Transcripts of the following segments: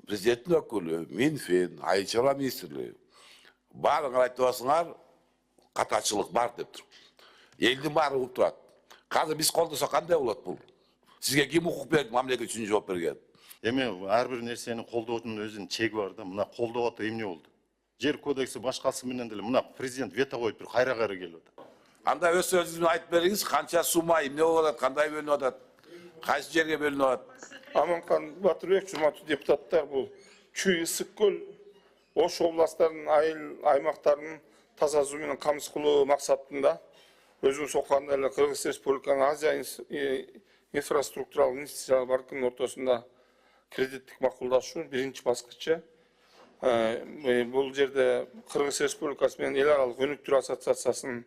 президенттің өкілі, Минфин, Айчара министрлігі. Барын айтып басыңар, қатачылық бар деп тұр. Елдің бары ұлып тұрады. Қазір біз қолдаса қандай болады бұл? Сізге кім құқық берді, мемлекет үшін жауап берген? Әрбір нәрсені қолдаудың өзінің чегі бар да, мына қолдауға емне болды. Жер кодексі башқасы менен деле, мына президент вето қойып бір қайра келді. Анда өз сөзіңізбен айтып беріңіз, қанша сума, емне болады, қандай бөлініп жатады, қайсы жерге бөлініп жатады? Аманхан Батырбек, журналистер депутаттар, бұл Чүй Ысыккөл, Ош областарының аймақтарының таза су менен камсыз кылуу максатында өзүн сокканда эле Кыргыз Республикасынын Азия инфраструктуралык инвестициялар банкынын ортосунда кредиттик макулдашуу биринчи баскычы. Бул жерде Кыргыз Республикасы менен эл аралык өнүктүрүү ассоциациясынын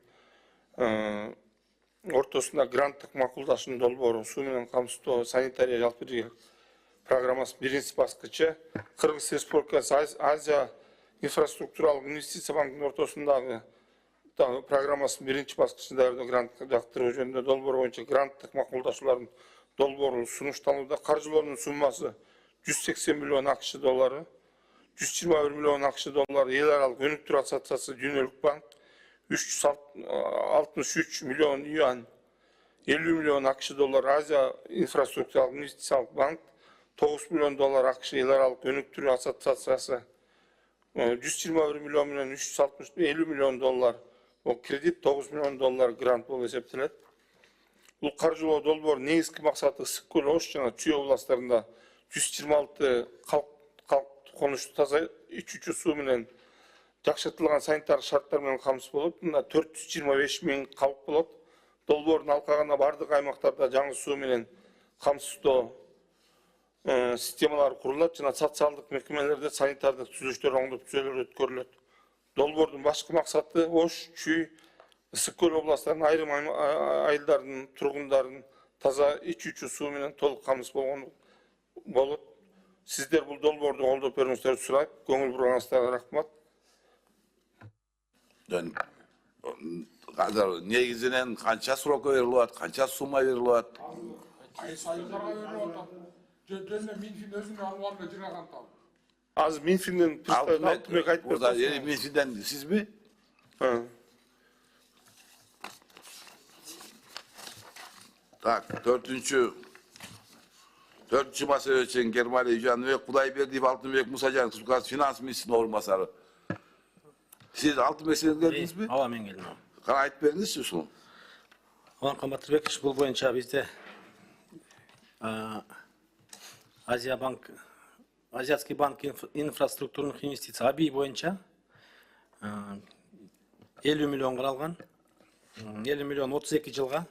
ортосунда гранттык макулдашуунун долбоору суу менен камсыздоо санитария жалпы биргелик программасы биринчи баскычы. Кыргыз Республикасы Азия инфраструктуралык инвестиция банкынын ортосундагы программасынын биринчи баскычында грант жактыруу жөнүндө долбоор боюнча гранттык макулдашуулардын долбоору сунушталууда. Каржылоонун суммасы 180 миллион ақш доллары, 121 миллион ақш доллары эл аралык өнүктүрүү ассоциациясы дүйнөлүк банк, 363 миллион юань, 50 миллион ақш доллары Азия инфраструктуралык инвестициялык банк, 9 миллион доллар ақш эл аралык өнүктүрүү ассоциациясы, 121 миллион менен 350 миллион доллар кредит, 9 миллион доллар грант болуп эсептелет. Бул каржылоо долбоор негизги максаты Ысыккөл, Ош жана Чүй областарында 126 калк конуштуу таза ичүүчү суу менен жакшыртылган санитар шарттар менен камсыз болот. Мында 425 миң калк болот. Долбоордун алкагында бардык аймактарда жаңы суу менен камсыздоо системалары курулат жана социалдык мекемелерде санитардык түзүлүштөр оңдоп түзөлөр өткөрүлөт. Долбоордун башкы максаты Ош, Чүй, Ысыккөл областарынын айрым айылдардын тургундарын таза ичүүчү суу менен толук камсыз болгон болот. Сиздер бул долбоорду колдоп берүүңүздөрдү сурайт. Көңүл бурганыңыздарга рахмат. Қазір негізінен қанша срока беріліп жатыр, қанша сумма беріліп жатыр? Сайылдарға беріліп жатыр. Жөнінде Минфин өзінің алуанына жыраған тал. Аз Минфинден Алтынбек айтып берді. Минфинден сіз бе? Так, төртінші мәселе үшін Германия Жанбек Құдайбердиев Алтынбек Мұсажан финанс министрінің орынбасары. Siz altı meseleye geldiniz mi? Ava men geldim. Kana ayıp verdiniz mi şunu? Ammanхан Батырбек, бұл бойынша бізде Азиатский банк инфраструктурных инвестиций АБИ бойынша 50 миллион қаралған. 50 миллион 32 жылға.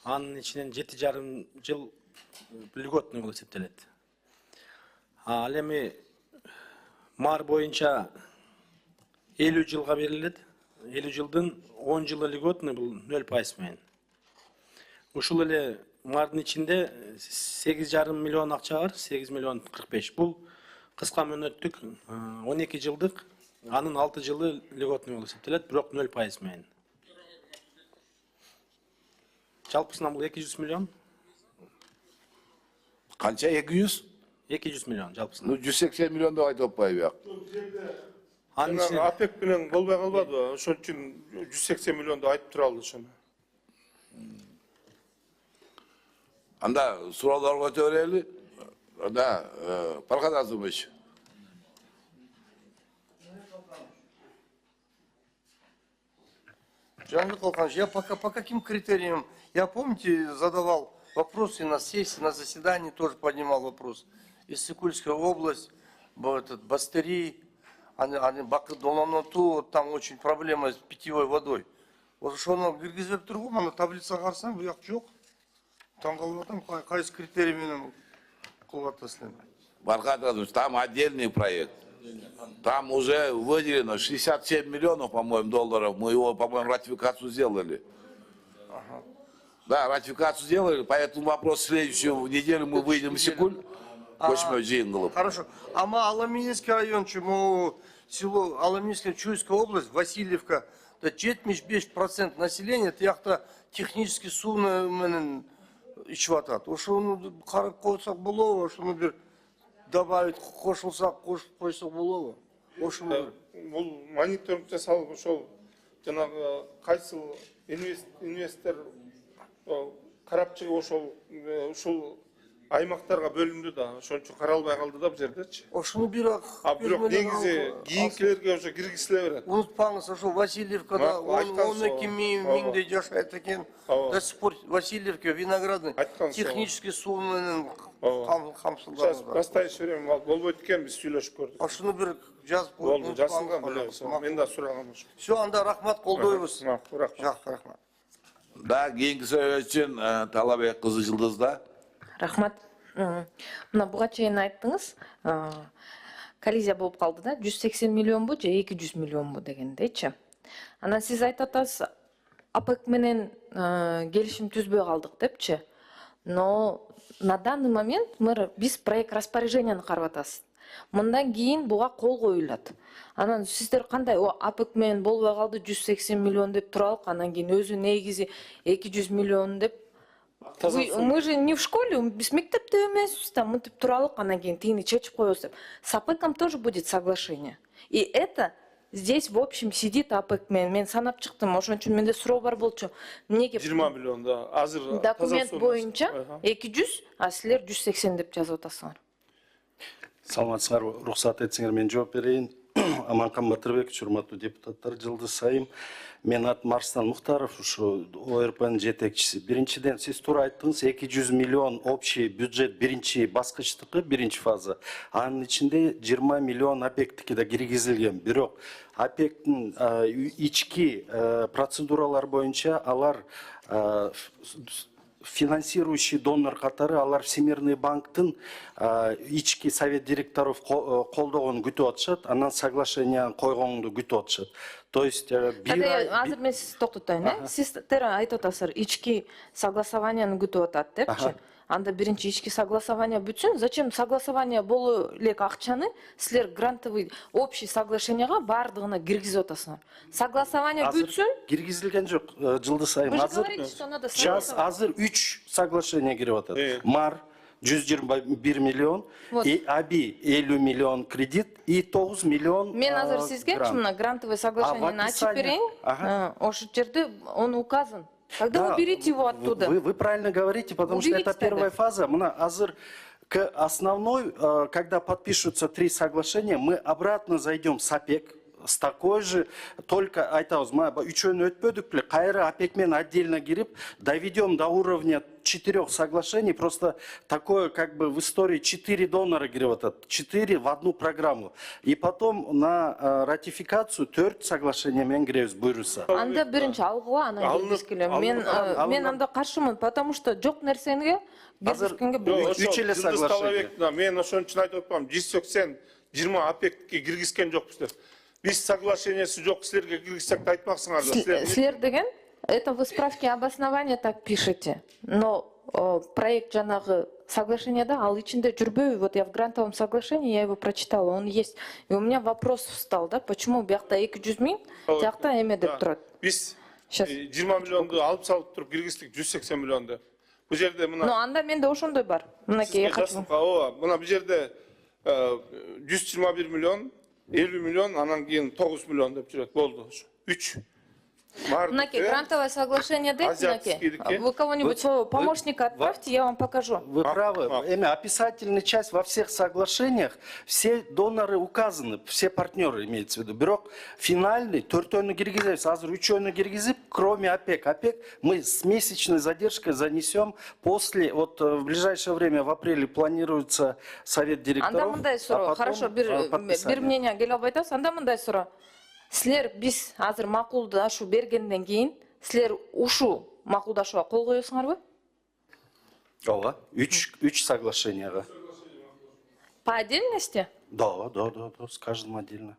Анын ішінен 7,5 жыл льготный болып есептеледі. Ал эми мар бойынша 50 жылға беріледі. 50 жылдың 10 жылы льготный бұл 0% мен. Ушул эле мардын ичинде 8,5 миллион акча бар, 8 миллион 45. Бұл кыска мөөнөттүк 12 жылдык, анын 6 жылы льготный болуп эсептелет, бирок 0% мен. Жалпысынан бұл 200 миллион. Kança 200? 200 миллион жалпысынан. 180 миллион да айтып атпайбы? Анын ичинде АПЕК менен болбой калбады. Ошон үчүн 180 миллионду айтып тура алды ошону. Анда суроолорго өтө берели. Анда Farhad Azimович. Жанбек Алханович, я по каким критериям, я помните, задавал вопросы на сессии, на заседании тоже поднимал вопрос. Иссыкульская область, Бастыри, Бакыр-Доланоту, там очень проблема с питьевой водой. Вот что оно киргизип тургум, ана таблица карасаң, буяк жок. Таң калып атам, кайсы критерий менен кылып атасың. Farhad Azimович, там отдельный проект. Там уже выделено 67 миллионов, по-моему, долларов. Мы его, по-моему, ратификацию сделали. Ага. Да, ратификацию сделали, поэтому вопрос в следующую неделю мы выйдем в Исыкуль. Хорошо. Ама Аламинский район, чему село Аламинская Чуйская область, Васильевка, да 75% населения, это яхта технически сумно ичватат. Ошо карап койсак болобу, ошону бир добавить кошулса, кошуп койсо болобу? Ошону бир. Бул мониторинг жасалып ошол жанагы кайсыл инвестор карапчы ушул аймактарга бөлүндү да, ошон үчүн каралбай калды да бул жердечи. Ошону бирок Бирок негизи кийинкилерге ошо киргизиле берет. Унутпаңыз, ошо Васильевкада Мак, айткан 12 сол. миңдей жашайт экен. Ооба. До сих пор Васильевка, Виноградный Айткан сол. технический суу менен Сейчас в камсыздалган. настоящее время болбойт экен, биз сүйлөшүп көрдүк. Ошону бир жазып Болду, жазылган билебиз. Мен да сурагам ошо. Все, анда рахмат, колдойбуз. Рахмат. Жакшы, рахмат. Да, кийинки сөз үчүн Талабек кызы Жылдызда. Рахмат. Мына буга чейин айттыңыз, коллизия болуп калды да, 180 миллионбу же 200 миллионбу дегендейчи. Анан сиз айтып атасыз, АПЭК менен келишим түзбөй калдык депчи. Но на данный момент биз проект распоряженияны карап атабыз. Мындан кийин буга кол коюлат. Анан сиздер кандай АПЭК менен болбой калды 180 миллион деп туралык, анан кийин өзү негизи 200 миллион деп. Мы же не в школе, биз мектепте эмеспиз да, мынтип туралык, анан кийин тигини чечип коебуз деп. С АПЭКом тоже будет соглашение. И это здесь в общем сидит АПЭК менен. Мен санап чыктым, ошон үчүн менде суроо бар болчу. Эмнеге 20 миллион да, азыр документ боюнча 200, а силер 180 деп жазып атасыңар. Саламатсыздар, рұқсат етсеңер мен жооп берейин. Аманкан Батырбекович, урматтуу депутаттар, Жылдыз Сайым. Мен атым Арстан Мухтаров, ушу ОРПнын жетекчиси. Биринчиден сиз туура айттыңыз, 200 миллион общий бюджет биринчи баскычтыкы, биринчи фаза. Анын ичинде 20 миллион АПЭКтики да киргизилген. Бирок АПЭКтин ички процедуралар боюнча алар финансирующий донор катары алар Всемирный банктын ички совет директоров колдогонун күтүп атышат, анан соглашение койгонду күтүп атышат. То есть азыр мен сизди токтотоюн, сиздер айтып атасыздар, ички согласованияны күтүп атат депчи. Анда биринчи ички согласование бүтсүн. Зачем согласование болуу элек акчаны силер грантовый общий соглашенияга бардыгына киргизип атасыңар. Согласование бүтсүн. Киргизилген жок, Жылдыз Сайым. Азыр 3 соглашение кирип атат. МАР 121 миллион, и АБИ 50 миллион кредит и 9 миллион Мен азыр сизге мына грантовый соглашениени ачып берейин. Ошол жерде он указан. Когда уберите его оттуда. Вы правильно говорите, потому что это первая фаза. Азыр к основной, когда подпишутся 3 соглашения, мы обратно зайдем с АПЕК, с такой же, только айтабыз, үчөөнү өтпөдүк беле, кайра АПЕК менен отдельно кирип, доведем до уровня 4 соглашений, просто такое, как бы в истории 4 донора кирип атат, 4 в одну программу. И потом на ратификацию 4 соглашения менен киребиз буйруса. Анда биринчи алгыла, анан киргиз келем. Мен анда каршымын, потому что жок нерсеге киргизгенге болбойт. 3 эле соглашение. Мен ошон үчүн айтып атпам, 180 20 АПЭКке киргизген жокпуз деп. Биз соглашениеси жок, силерге киргизсек да айтмаксыңар да. Силер деген, это вы справки обоснования так пишете, но проект жанагы соглашенияда ал ичинде жүрбөйбү. Вот я в грантовом соглашении, я его прочитала, он есть. И у меня вопрос встал, да, почему биякта 200 миң, тиякта эме деп турат. Биз 20 миллионду алып салып туруп киргиздик 180 миллионду. Бул жерде мына. Но анда менде ошондой бар. Мынакей качан. Ооба, мына бул жерде 121 миллион, 50 миллион, анан кийин 9 миллион деп жүрөт. Болду. 3. Мынакей грантовое соглашение деп, мынакей. Вы кого-нибудь своего помощника отправьте, я вам покажу. Вы правы. Описательная часть во всех соглашениях, все доноры указаны, все партнеры имеется в виду. Бирок финальный, төртөөнү киргизебиз, азыр үчөөнү киргизип, кроме АПЕК. АПЕК мы с месячной задержкой занесем после, вот в ближайшее время, в апреле планируется совет директоров. Анда мындай суроо, хорошо, бир мнение келип албайт атасыз, анда мындай суроо. Силер биз азыр макулдашуу бергенден кийин, силер ушул макулдашууга кол коесуңарбы? Ооба, 3 соглашенияга. По отдельности? Да, с каждым отдельно.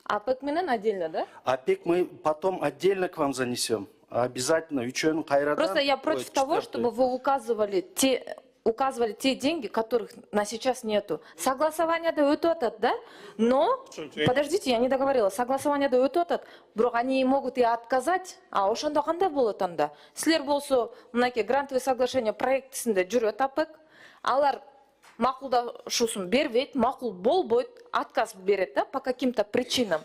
АПЭК менен отдельно, да? АПЕК мы потом отдельно к вам занесем. Обязательно, үчөөнү кайрадан. Просто я против того, чтобы вы указывали те деньги, которых на сейчас нету. Согласование да өтүп атат, да? Но, подождите, я не договорила. Согласование да өтүп атат, бирок они могут и отказать. А ошондо кандай болот анда? Силер болсо, мынакей грантовый соглашение проектисинде жүрөт АПЭК. Алар макулдашуусун бербейт, макул болбойт, отказ берет, да, по каким-то причинам.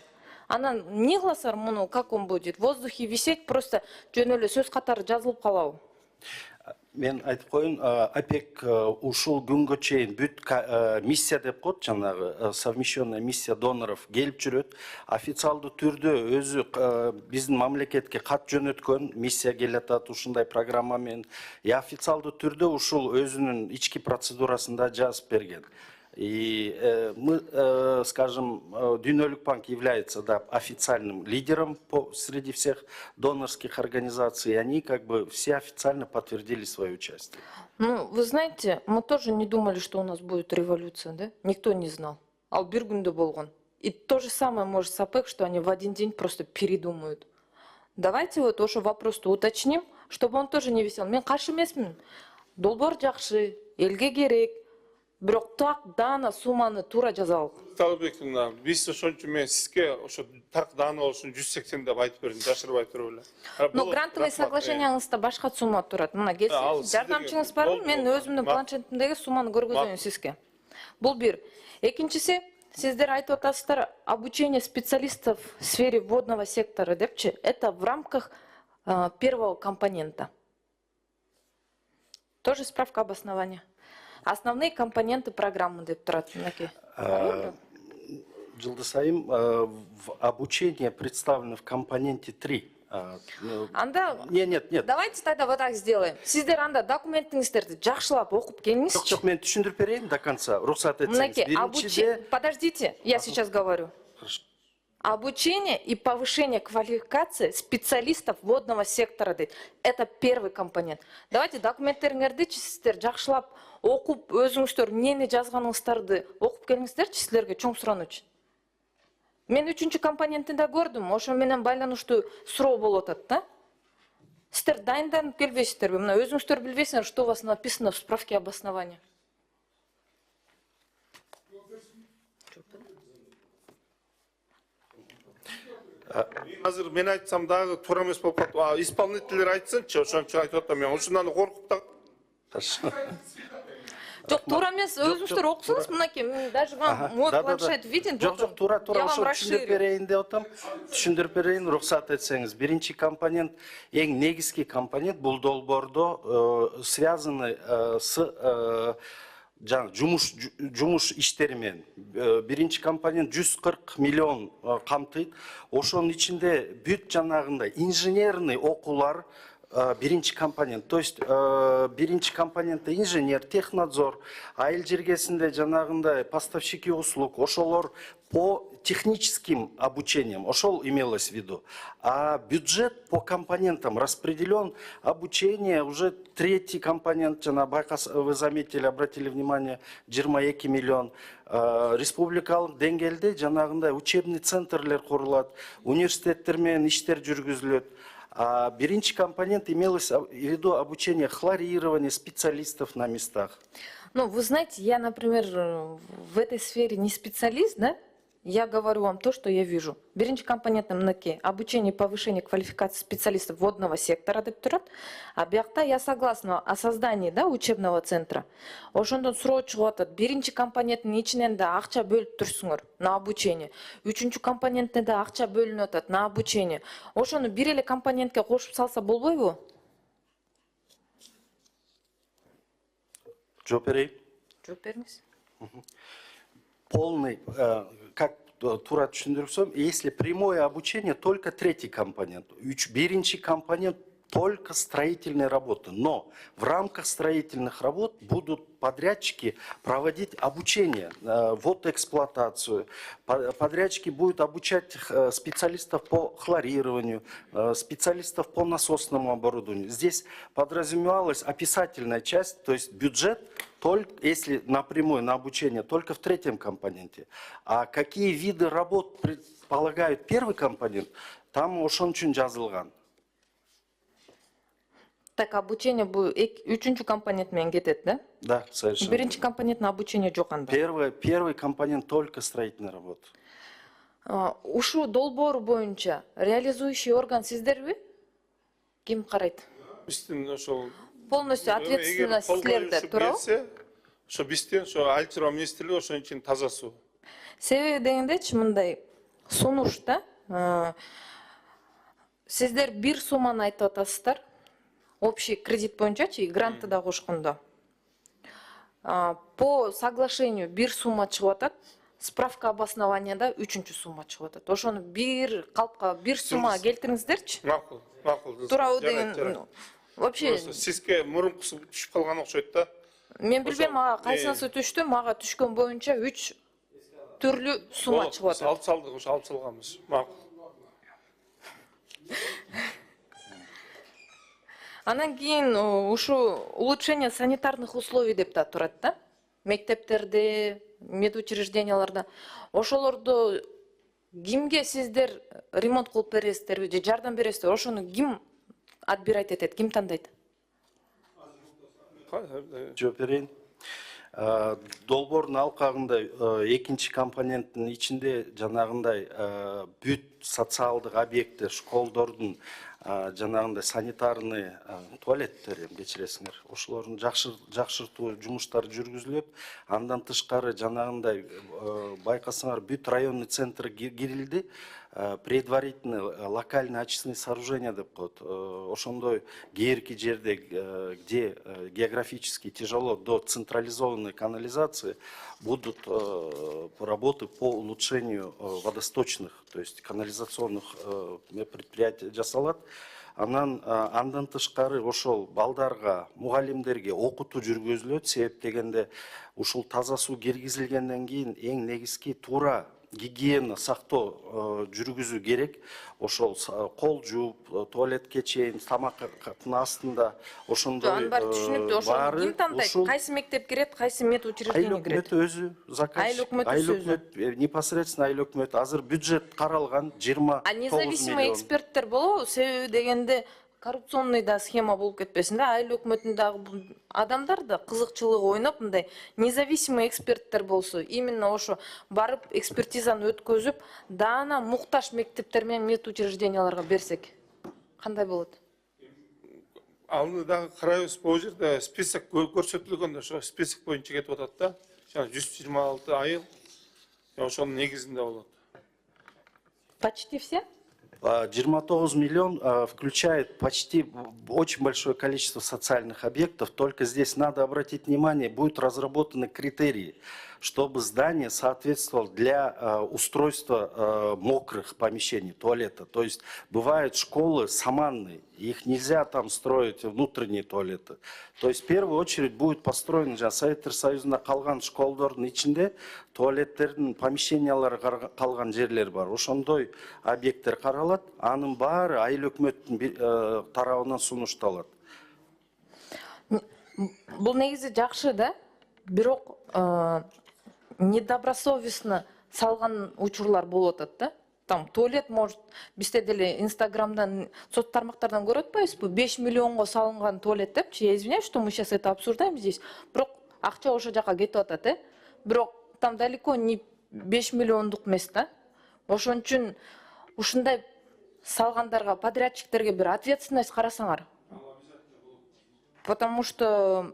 Анан не кыласыздар муну, как он будет? В воздухе висеть, просто жөн эле сөз катары жазылып калабы? Мен айтып коеюн, ОПЕК ушул күнгө чейин бүт миссия деп коет, жанагы совмещенная миссия доноров келип жүрөт. Официалдуу түрдө өзү биздин мамлекетке кат жөнөткөн, миссия келатат ушундай программа менен. Официалдуу түрдө ушул өзүнүн ички процедурасында жазып берген. И мы, скажем, Дүйнөлүк банк является, да, официальным лидером среди всех донорских организаций, и они как бы все официально подтвердили свое участие. Ну, вы знаете, мы тоже не думали, что у нас будет революция, да? Никто не знал. Ал бир күндө болгон. И то же самое может с ОПЕК, что они в один день просто передумают. Давайте вот ошо вопросты уточним, чтобы он тоже не висел. Мен каршы эмесмин. Долбоор жакшы, элге керек. Бирок так дана сумманы туура жазалык. Талбек мына биз ошон үчүн мен сизге ошо так даана болушун 180 деп айтып бердим, жашырып айтып эле. Но грантовый соглашенияңызда башка сумма турат. Мына келсеңиз, жардамчыңыз барбы? Мен өзүмдүн планшетимдеги сумманы көргөзөйүн сизге. Бул бир. Экинчиси, сиздер айтып атасыздар, обучение специалистов в сфере водного сектора депчи, это в рамках первого компонента. Тоже справка обоснования. Основные компоненты программы деп турат. Жылдыз айым, обучение представлено в компоненте 3. Анда, Нет. давайте тогда вот так сделаем. Сиздер анда документиңиздерди жакшылап окуп келиңизчи. Жоқ, мен түшүндүрүп берейин до конца. Рухсат этсеңиз. Подождите, я сейчас говорю. Хорошо. Обучение и повышение квалификации специалистов водного сектора. Это первый компонент. Давайте документтериңерди сиздер жакшылап окуп, өзүңүздөр эмнени жазганыңыздарды окуп келиңиздерчи, силерге чоң сурануучу. Мен 3-чү компонентинде көрдүм, ошо менен байланыштуу суроо болуп атат да. Сиздер дайынданып келбейсиздерби? Мына өзүңүздөр билбейсиңер, что у вас написано в справке обоснования. Азыр мен айтсам дагы туура эмес болуп калат. Исполнительдер айтсынчы, ошон үчүн айтып атам мен. Ушундан коркуп да. Хорошо. Жок, туура эмес, өзүңүздөр окусуңуз, мынакей, даже вам мой планшет виден. Жоқ, туура ошо түшүндүрүп берейин деп атам. Түшүндүрүп берейин, рухсат этсеңиз. Биринчи компонент, эң негизги компонент бул долбоордо связаны с жумуш иштери менен. Биринчи компонент 140 миллион камтыйт. Ошонун ичинде бүт жанагындай инженерный окуулар биринчи компонент. То есть биринчи компонентте инженер, технадзор, айыл жергесинде жанагындай поставщики услуг, ошолор по техническим обучениям, ошол имелось в виду. А бюджет по компонентам распределен, обучение, уже третий компонент, вы заметили, обратили внимание, 22 миллион. Республикалык деңгээлде жанагындай учебный центрлер курулат, университеттер менен иштер жүргүзүлөт. Биринчи компонент имелось в виду обучение хлорирования специалистов на местах. Ну, вы знаете, я, например, в этой сфере не специалист, да? Я говорю вам то, что я вижу. Биринчи компонент мынакей, обучение и повышение квалификации специалистов водного сектора деп турат. А биякта я согласна о создании, да, учебного центра. Ошондон суроо чыгып атат. Биринчи компоненттин ичинен да акча бөлүп турсуңар на обучение. Үчүнчү компоненттен да акча бөлүнүп атат на обучение. Ошону бир эле компонентке кошуп салса болбойбу? Жооп берейин. Жооп бериңиз. Полный, как тура түшүндүрсөм, если прямое обучение, только третий компонент. Биринчи компонент только строительные работы. Но в рамках строительных работ будут подрядчики проводить обучение, водоэксплуатацию. Подрядчики будут обучать специалистов по хлорированию, специалистов по насосному оборудованию. Здесь подразумевалась описательная часть, то есть бюджет, только, если напрямую на обучение, только в третьем компоненте. А какие виды работ предполагают первый компонент, там ошон үчүн жазылган. Так, обучение будет үчүнчү компонент менен кетет, да? Да, совершенно. Биринчи компонент на обучение жок анда. Первый компонент только строительная работа. Ушу долбоор боюнча реализующий орган сиздерби? Ким карайт? Биздин ошол Полностью ответственность силерде, туурабы? ошо бизде ошо айыл чарба министрлиги ошон үчүн таза суу. Себеби дегендечи мындай сунушта сиздер бир сумманы айтып атасыздар. Общий кредит боюнчачы, грантты да кошкондо. По соглашению бир сумма чыгып атат, справка обоснованияда 3-чү сумма чыгып атат. Ошону бир калпка бир сумма келтириңиздерчи. Макул, макул. Туурабы деген вообще сизге мурункусу түшүп калган окшойт да. мен билбейм, мага кайсынысы түштү, мага түшкөн боюнча 3 түрлүү сумма чыгып атат. Алып салдык, ошо алып салганбыз. Макул. Анан кийин ушу улучшение санитарных условий деп да турат да. Мектептерде, медучрежденияларда. Ошолорду кимге сиздер ремонт кылып бересиздерби же жардам бересиздер? Ошону ким отбирать этет, ким тандайт? Жооп берейин. Долбоордун алкагында экинчи компоненттин ичинде жанагындай бүт социалдык объекттер, школдордун жанагындай санитарный туалеттер, кечиресиңер, ошолордун жакшыртуу жумуштары жүргүзүлөт. Андан тышкары жанагындай байкасаңар бүт районный центр кирилди. Предварительный локальный очистные сооружения деп коет. Ошондой кээерки жерде, где географически тяжело до централизованной канализации, будут работы по улучшению водосточных, то есть канализационных предприятий жасалат. Андан тышкары ошол балдарга, мугалимдерге окутуу жүргүзүлөт. Себеп дегенде ушул таза суу киргизилгенден кийин эң негизги туура гигиена сактоо жүргүзүү керек. Ошол кол жууп, туалетке чейин, тамактын астында ошондой Анын баары түшүнүктүү. Ошону ким тандайт? Кайсы мектеп кирет, кайсы медучреждение кирет? Айыл өкмөтү өзү заказчик. Айыл өкмөтү Непосредственно айыл өкмөтү. Азыр бюджет каралган 29 миллион. Независимый эксперттер болобу? Себеби дегенде коррупционный да схема болуп кетпесин да. Айыл өкмөтүндөгү адамдар да кызыкчылыгы ойноп мындай независимый эксперттер болсо, именно ошо барып экспертизаны өткөзүп, даана муктаж мектептер менен медучрежденияларга берсек кандай болот? Аны дагы карайбыз, бул жерде список көрсөтүлгөн, ошо список боюнча кетип атат да. Жана 126 айыл ошонун негизинде болот. Почти все? 29 миллион включает почти очень большое количество социальных объектов. Только здесь надо обратить внимание, будут разработаны критерии, чтобы здание соответствовало для устройства мокрых помещений, туалета. То есть бывают школы саманные, их нельзя там строить внутренние туалеты. То есть в первую очередь будет построен Советтер Союзунда калган школдордун ичинде туалеттердин помещениялары калган жерлер бар. Ошондой объекттер каралат, анын баары айыл өкмөттүн тарабынан сунушталат. Бул негизи жакшы да, бирок недобросовестно салган учурлар болуп атат да. Там туалет может, бизде деле Инстаграмдан, соц тармактардан көрүп атпайбызбы? 5 миллионго салынган туалет депчи. Я извиняюсь, что мы сейчас это обсуждаем здесь. Бирок акча ошо жака кетип атат, Бирок там далеко не 5 миллиондук эмес да. Ошон үчүн ушундай салгандарга, подрядчиктерге бир ответственность карасаңар. Потому что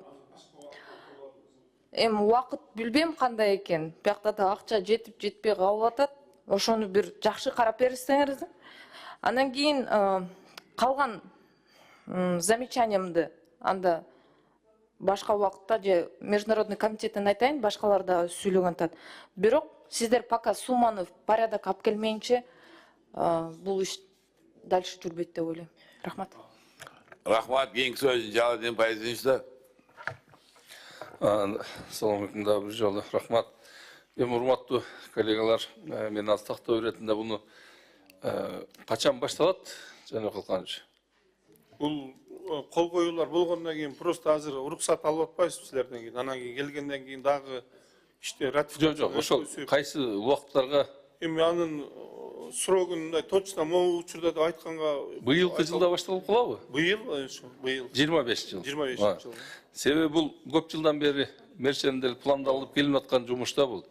убакыт билбейм кандай экен. Биякта да акча жетип жетпей калып атат. Ошону бир жакшы карап берсеңер. Андан кийин калган замечаниямды анда башка убакытта же международный комитеттен айтайын, башкалар да сүйлөгөн атат. Бирок сиздер пока сумманы в порядок алып келмейинче бул иш дальше жүрбөйт деп ойлойм. Рахмат. Рахмат, кийинки сөзүн Жалалдин Пайызович. Салам алейкум да бир жолу. Рахмат. Урматтуу коллегалар, мен астактоо иретинде буну качан башталат, Жаныбек Калканович? Бул кол коюулар болгондон кийин просто азыр уруксат алып атпайбыз силерден кийин. Анан кийин келгенден кийин дагы иште ратификация. Жок, ошол кайсы убакыттарга? Эми анын срогун мындай точно могу учурда деп айтканга Быйылкы жылда башталып калабы? Быйыл 25 жыл. 25 жыл. Себеби бул көп жылдан бери мерченделип пландалып келип аткан жумуш да бул.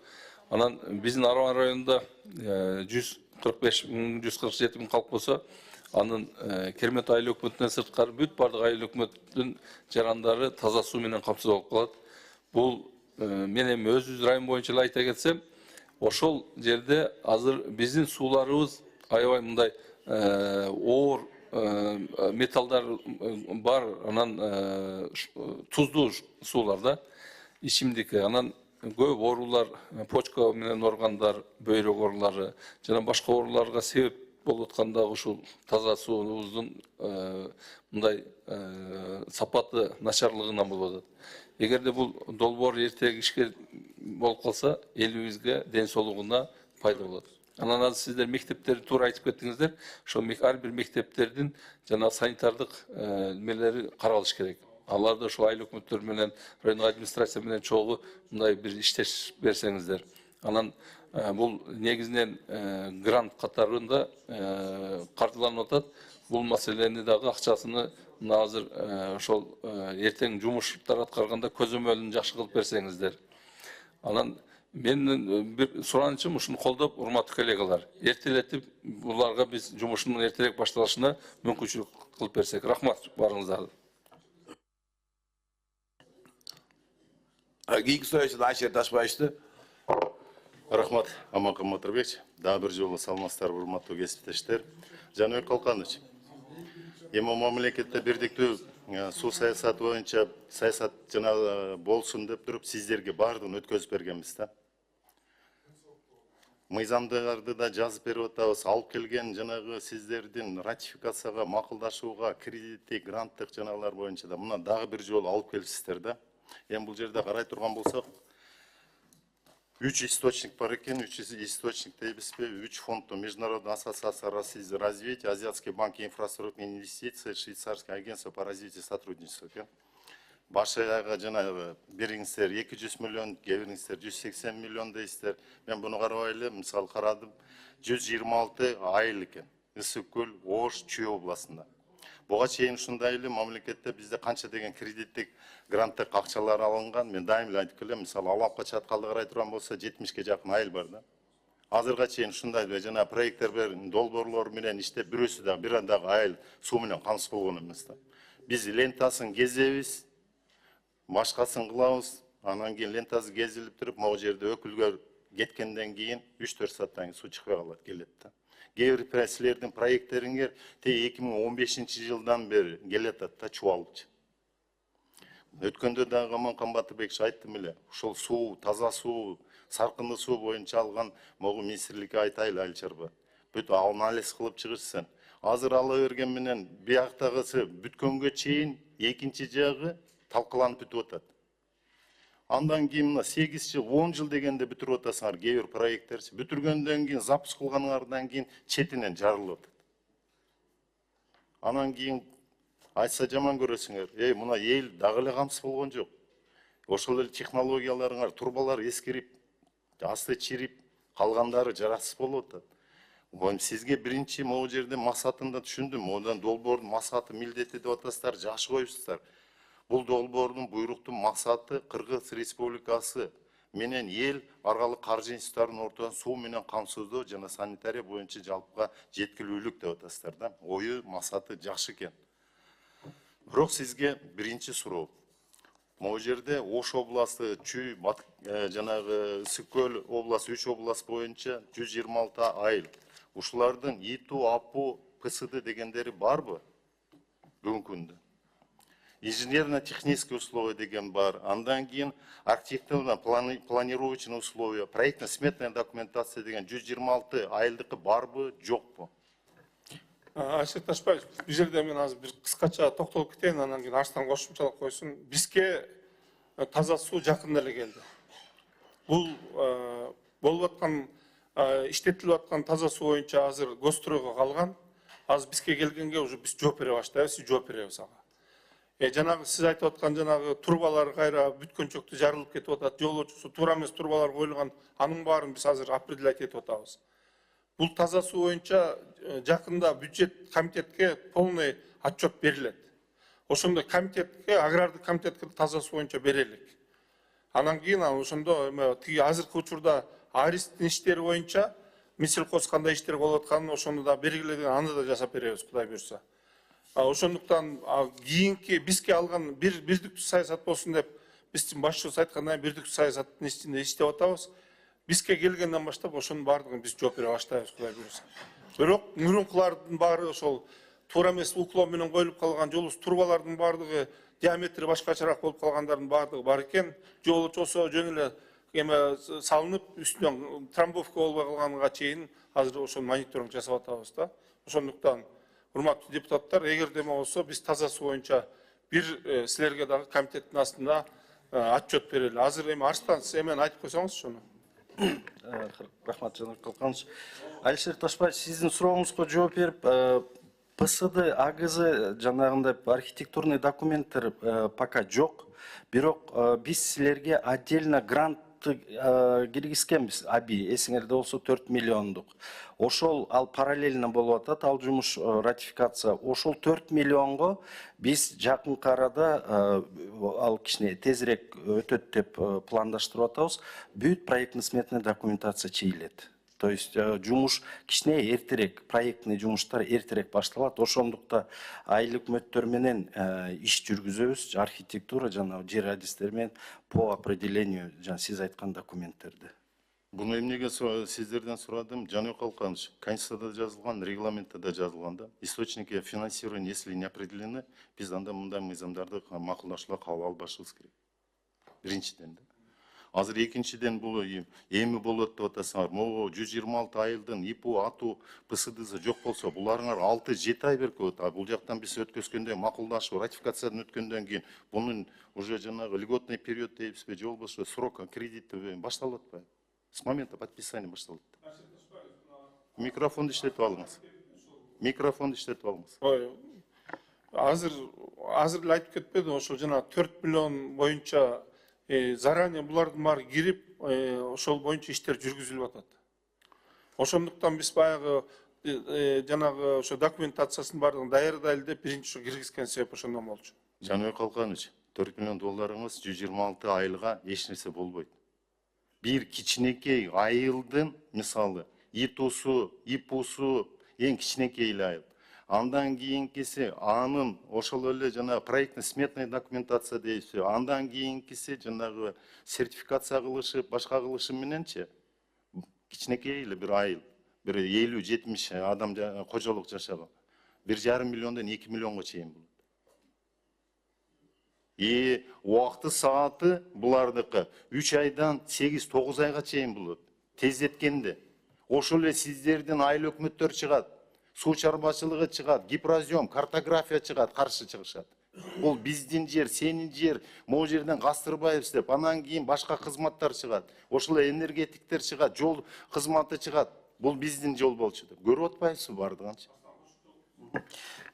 Анан биздин Арван районунда 147 миң калк болсо, анын Кермет айыл өкмөтүнөн сырткары бүт бардык айыл өкмөттүн жарандары таза суу менен камсыз болуп калат. Бул мен эми өзүбүз район боюнча эле айта кетсем, ошол жерде азыр биздин сууларыбыз аябай мындай оор металлдар бар, анан туздуу суулар да, ичимдик, анан көп оорулар, почка менен органдар, бөйрөк оорулары жана башка ооруларга себеп болуп аткан дагы ушул таза суубуздун мындай сапаты начарлыгынан болуп атат. Эгерде бул долбоор эртеги ишке болуп калса, элибизге, ден соолугуна пайда болот. Анан азыр сиздер мектептерди туура айтып кеттиңиздер. Ошол ар бир мектептердин жана санитардык немелери каралыш керек. Аларды ошо айыл өкмөттөр менен, райондук администрация менен чогуу мындай бир иштеш берсеңиздер. Анан бул негизинен грант катарында каржыланып атат. Бул маселени дагы акчасыны азыр ошол эртең жумуштар аткарганда көзөмөлүн жакшы кылып берсеңиздер. Анан менин бир суранычым ушуну колдоп, урматтуу коллегалар, эртелетип буларга биз жумушунун эртерээк башталышына мүмкүнчүлүк кылып берсек. Рахмат баарыңыздарга. Кийинки сөйлөшүн Айшер Ташбаевичти. Рахмат, Аманкан Матырбекович. Дагы бир жолу саламатсыздарбы, урматтуу кесиптештер. Жаныбек Калканович, эми мамлекетте бирдиктүү суу саясаты боюнча саясат жана болсун деп туруп сиздерге баардыгын өткөзүп бергенбиз да. Мыйзамдарды да жазып берип атабыз, алып келген жанагы сиздердин ратификацияга, макулдашууга, кредиттик, гранттык жанагылар боюнча да мына дагы бир жолу алып келипсиздер да. Эми бул жерде карай турган болсок, 3 источник бар экен, 3 источник дейбизби, 3 фондду: Международная ассоциация развития, Азиатский банк инфраструктурных инвестиций, Швейцарское агентство по развитию и сотрудничеству экен. Баш аягы жанагы бириңиздер 200 миллион, кээ-бириңиздер 180 миллион дейсиздер. Мен буну карабай эле, мисалы карадым, 126 айыл экен. Ысык көл, Ош, Чүй областында. Буга чейин ушундай эле мамлекетте бизде канча деген кредиттик, гранттык акчалар алынган. Мен дайым эле айтып келем, мисалы Алапка чаткалды карай турган болсо 70ге жакын айыл бар да. Азырга чейин ушундай эле жана проекттер менен, долбоорлор менен иштеп, бирөөсү дагы бир дагы айыл суу менен камсыз болгон эмес да. Биз лентасын кезебиз, башкасын кылабыз, анан кийин лентасы кезилип туруп, могу жерде өкүлгө кеткенден кийин 3-4 сааттан кийин суу чыкпай калат, келет да. Кээ бир силердин проекттериңер 2015 жылдан бери келатат да, чубалып. Өткөндө дагы Аманкан Батырбекович айттым эле, ушул суу, таза суу, саркынды суу боюнча алган могу министрликке айтайлы, Алчарба. Бүт анализ кылып чыгышсын. Азыр ала берген менен бияктагысы бүткөнгө чейин экинчи жагы талкаланып бүтүп атат. Андан кийин мына 8 жыл, 10 жыл дегенде бүтүрүп атасыңар кээ бир проекттерди. Бүтүргөндөн кийин, запуск кылганыңардан кийин четинен жарылып атат. Анан кийин айтса жаман көрөсүңөр. Мына эл дагы эле камсыз болгон жок. Ошол эле технологияларыңар, турбалар эскирип, асты чирип, калгандары жарасыз болуп атат. Сизге биринчи могу жерде максатын да түшүндүм. Одан долбоордун максаты, милдети деп атасыздар, жакшы коюпсуздар. Бул долбоордун буйруктун максаты Кыргыз Республикасы менен эл аралык каржы институттарынын ортосунда суу менен камсыздоо жана санитария боюнча жалпыга жеткилүүлүк деп атасыздар да. Ою, максаты жакшы экен. Бирок сизге биринчи суроо. Могу жерде Ош областы, Чүй, жанагы Ысык көл областы, 3 област боюнча 126 айыл. Ушулардын ИТУ, АПУ, ПСД дегендери барбы? Бүгүнкү күндө. Инженерно-технические условия деген бар. Андан кийин архитектурно-планировочные условия, проектно-сметная документация деген 126 айылдыкы барбы, жокпу? Айшер Ташбаевич, бул жерде мен азыр бир кыскача токтолуп кетейин, анан кийин Арстан кошумчалык койсун. Бизге таза суу жакында эле келди. Бул болуп аткан, иштетилип аткан таза суу боюнча азыр Гостройго калган. Азыр бизге келгенге уже биз жооп бере баштайбыз, жооп беребиз ага. Жанагы сиз айтып аткан жанагы турбалар кайра бүткөнчөктү жарылып кетип атат, жол очусу туура эмес турбалар коюлган, анын баарын биз азыр определять этип атабыз. Бул таза суу боюнча жакында бюджет комитетке полный отчет берилет. Ошондой комитетке, агрардык комитетке таза суу боюнча берелик. Анан кийин ошондо тиги азыркы учурда аристин иштери боюнча Минсельхоз кандай иштер болуп атканын ошону да белгилеген, аны да жасап беребиз, Кудай буйрса. Ошондуктан кийинки бизге алган бирдиктүү саясат болсун деп биздин башчыбыз айткандай бирдик саясаттын ичинде иштеп атабыз. Бизге келгенден баштап ошонун баардыгын биз жооп бере баштайбыз, Кудай буюрса. Бирок мурункулардын баары ошол туура эмес уклон менен коюлуп калган жол трубалардын баардыгы диаметри башкачараак болуп калгандардын баардыгы бар экен. Жол чосо жөн эле эме салынып, үстүнөн трамбовка болбой калганга чейин азыр ошол мониторинг жасап атабыз да. Ошондуктан урматтуу депутаттар, эгерде болсо биз таза суу боюнча бир силерге дагы комитеттин астында отчет берели. Азыр эми Арстан сиз эмени айтып койсоңузчу ошону. Рахмат, Жанар Калканович. Алишер Ташбаев, сиздин сурооңузга жооп берип, ПСД, АГЗ жанагындай архитектурный документтер пока жок. Бирок биз силерге отдельно грант киргизкенбиз. АБИ, эсиңерде болсо 4 миллиондук. Ошол ал параллельно болуп атат, ал жумуш ратификация. Ошол 4 миллионго биз жакынкы арада ал кичине тезирээк өтөт деп пландаштырып атабыз. Бүт проектный сметный документация чейилет. То есть жумуш кичине эртерээк, проектный жумуштар эртерээк башталат. Ошондукта айыл өкмөттөр менен иш жүргүзөбүз, архитектура жана жер адистер менен по определению жана сиз айткан документтерди. Буну эмнеге сиздерден сурадым? Жаныбек Калканович, Конституцияда жазылган, регламентте да жазылган да. Источники финансирования, если не определены, биз анда мындай мыйзамдарды макулдашууга кабыл албашыбыз керек. Биринчиден да. Азыр экинчиден бул эми болот деп атасыңар. Могу 126 айылдын ИПУ, АТУ, ПСДсы жок болсо, буларыңар 6-7 ай берип коет. Бул жактан биз өткөзгөндөн макулдашуу, ратификациядан өткөндөн кийин бунун уже жанагы льготный период дейбизби, же болбосо срок кредити башталып атпайбы? С момента подписания башталат. Микрофонду иштетип алыңыз. Микрофонду иштетип алыңыз. Ой, азыр эле айтып кетпедим, ошол жана 4 миллион боюнча заранее булардын баары кирип, ошол боюнча иштер жүргүзүлүп атат. Ошондуктан биз баягы жанагы ошо документациясын баардыгын даярдайлы деп биринчи ошо киргизген себеп ошондон болчу. Жаныбек Калканович, 4 миллион долларыңыз 126 айылга эч нерсе болбойт. Бир кичинекей айылдын, мисалы, ИТУсу, ИПУсу эң кичинекей айыл. Андан кийинкиси анын ошол эле жана проектный сметный документация дейбиз. Андан кийинкиси жанагы сертификация кылышып, башка кылышы мененчи кичинекей эле бир айыл, бир 50-70 адам кожолук жашаган. 1,5 миллиондон 2 миллионго чейин болот. Убакыты сааты булардыкы 3 айдан 8-9 айга чейин болот. Тездеткенде. Ошол эле сиздердин айыл өкмөттөр чыгат. Суу чарбачылыгы чыгат, гипрозем, картография чыгат, каршы чыгышат. Бул биздин жер, сенин жер, могу жерден кастырбайбыз деп, анан кийин башка кызматтар чыгат. Ошол энергетиктер чыгат, жол кызматы чыгат. Бул биздин жол болчу деп. Көрүп атпайсызбы бардыгынчы?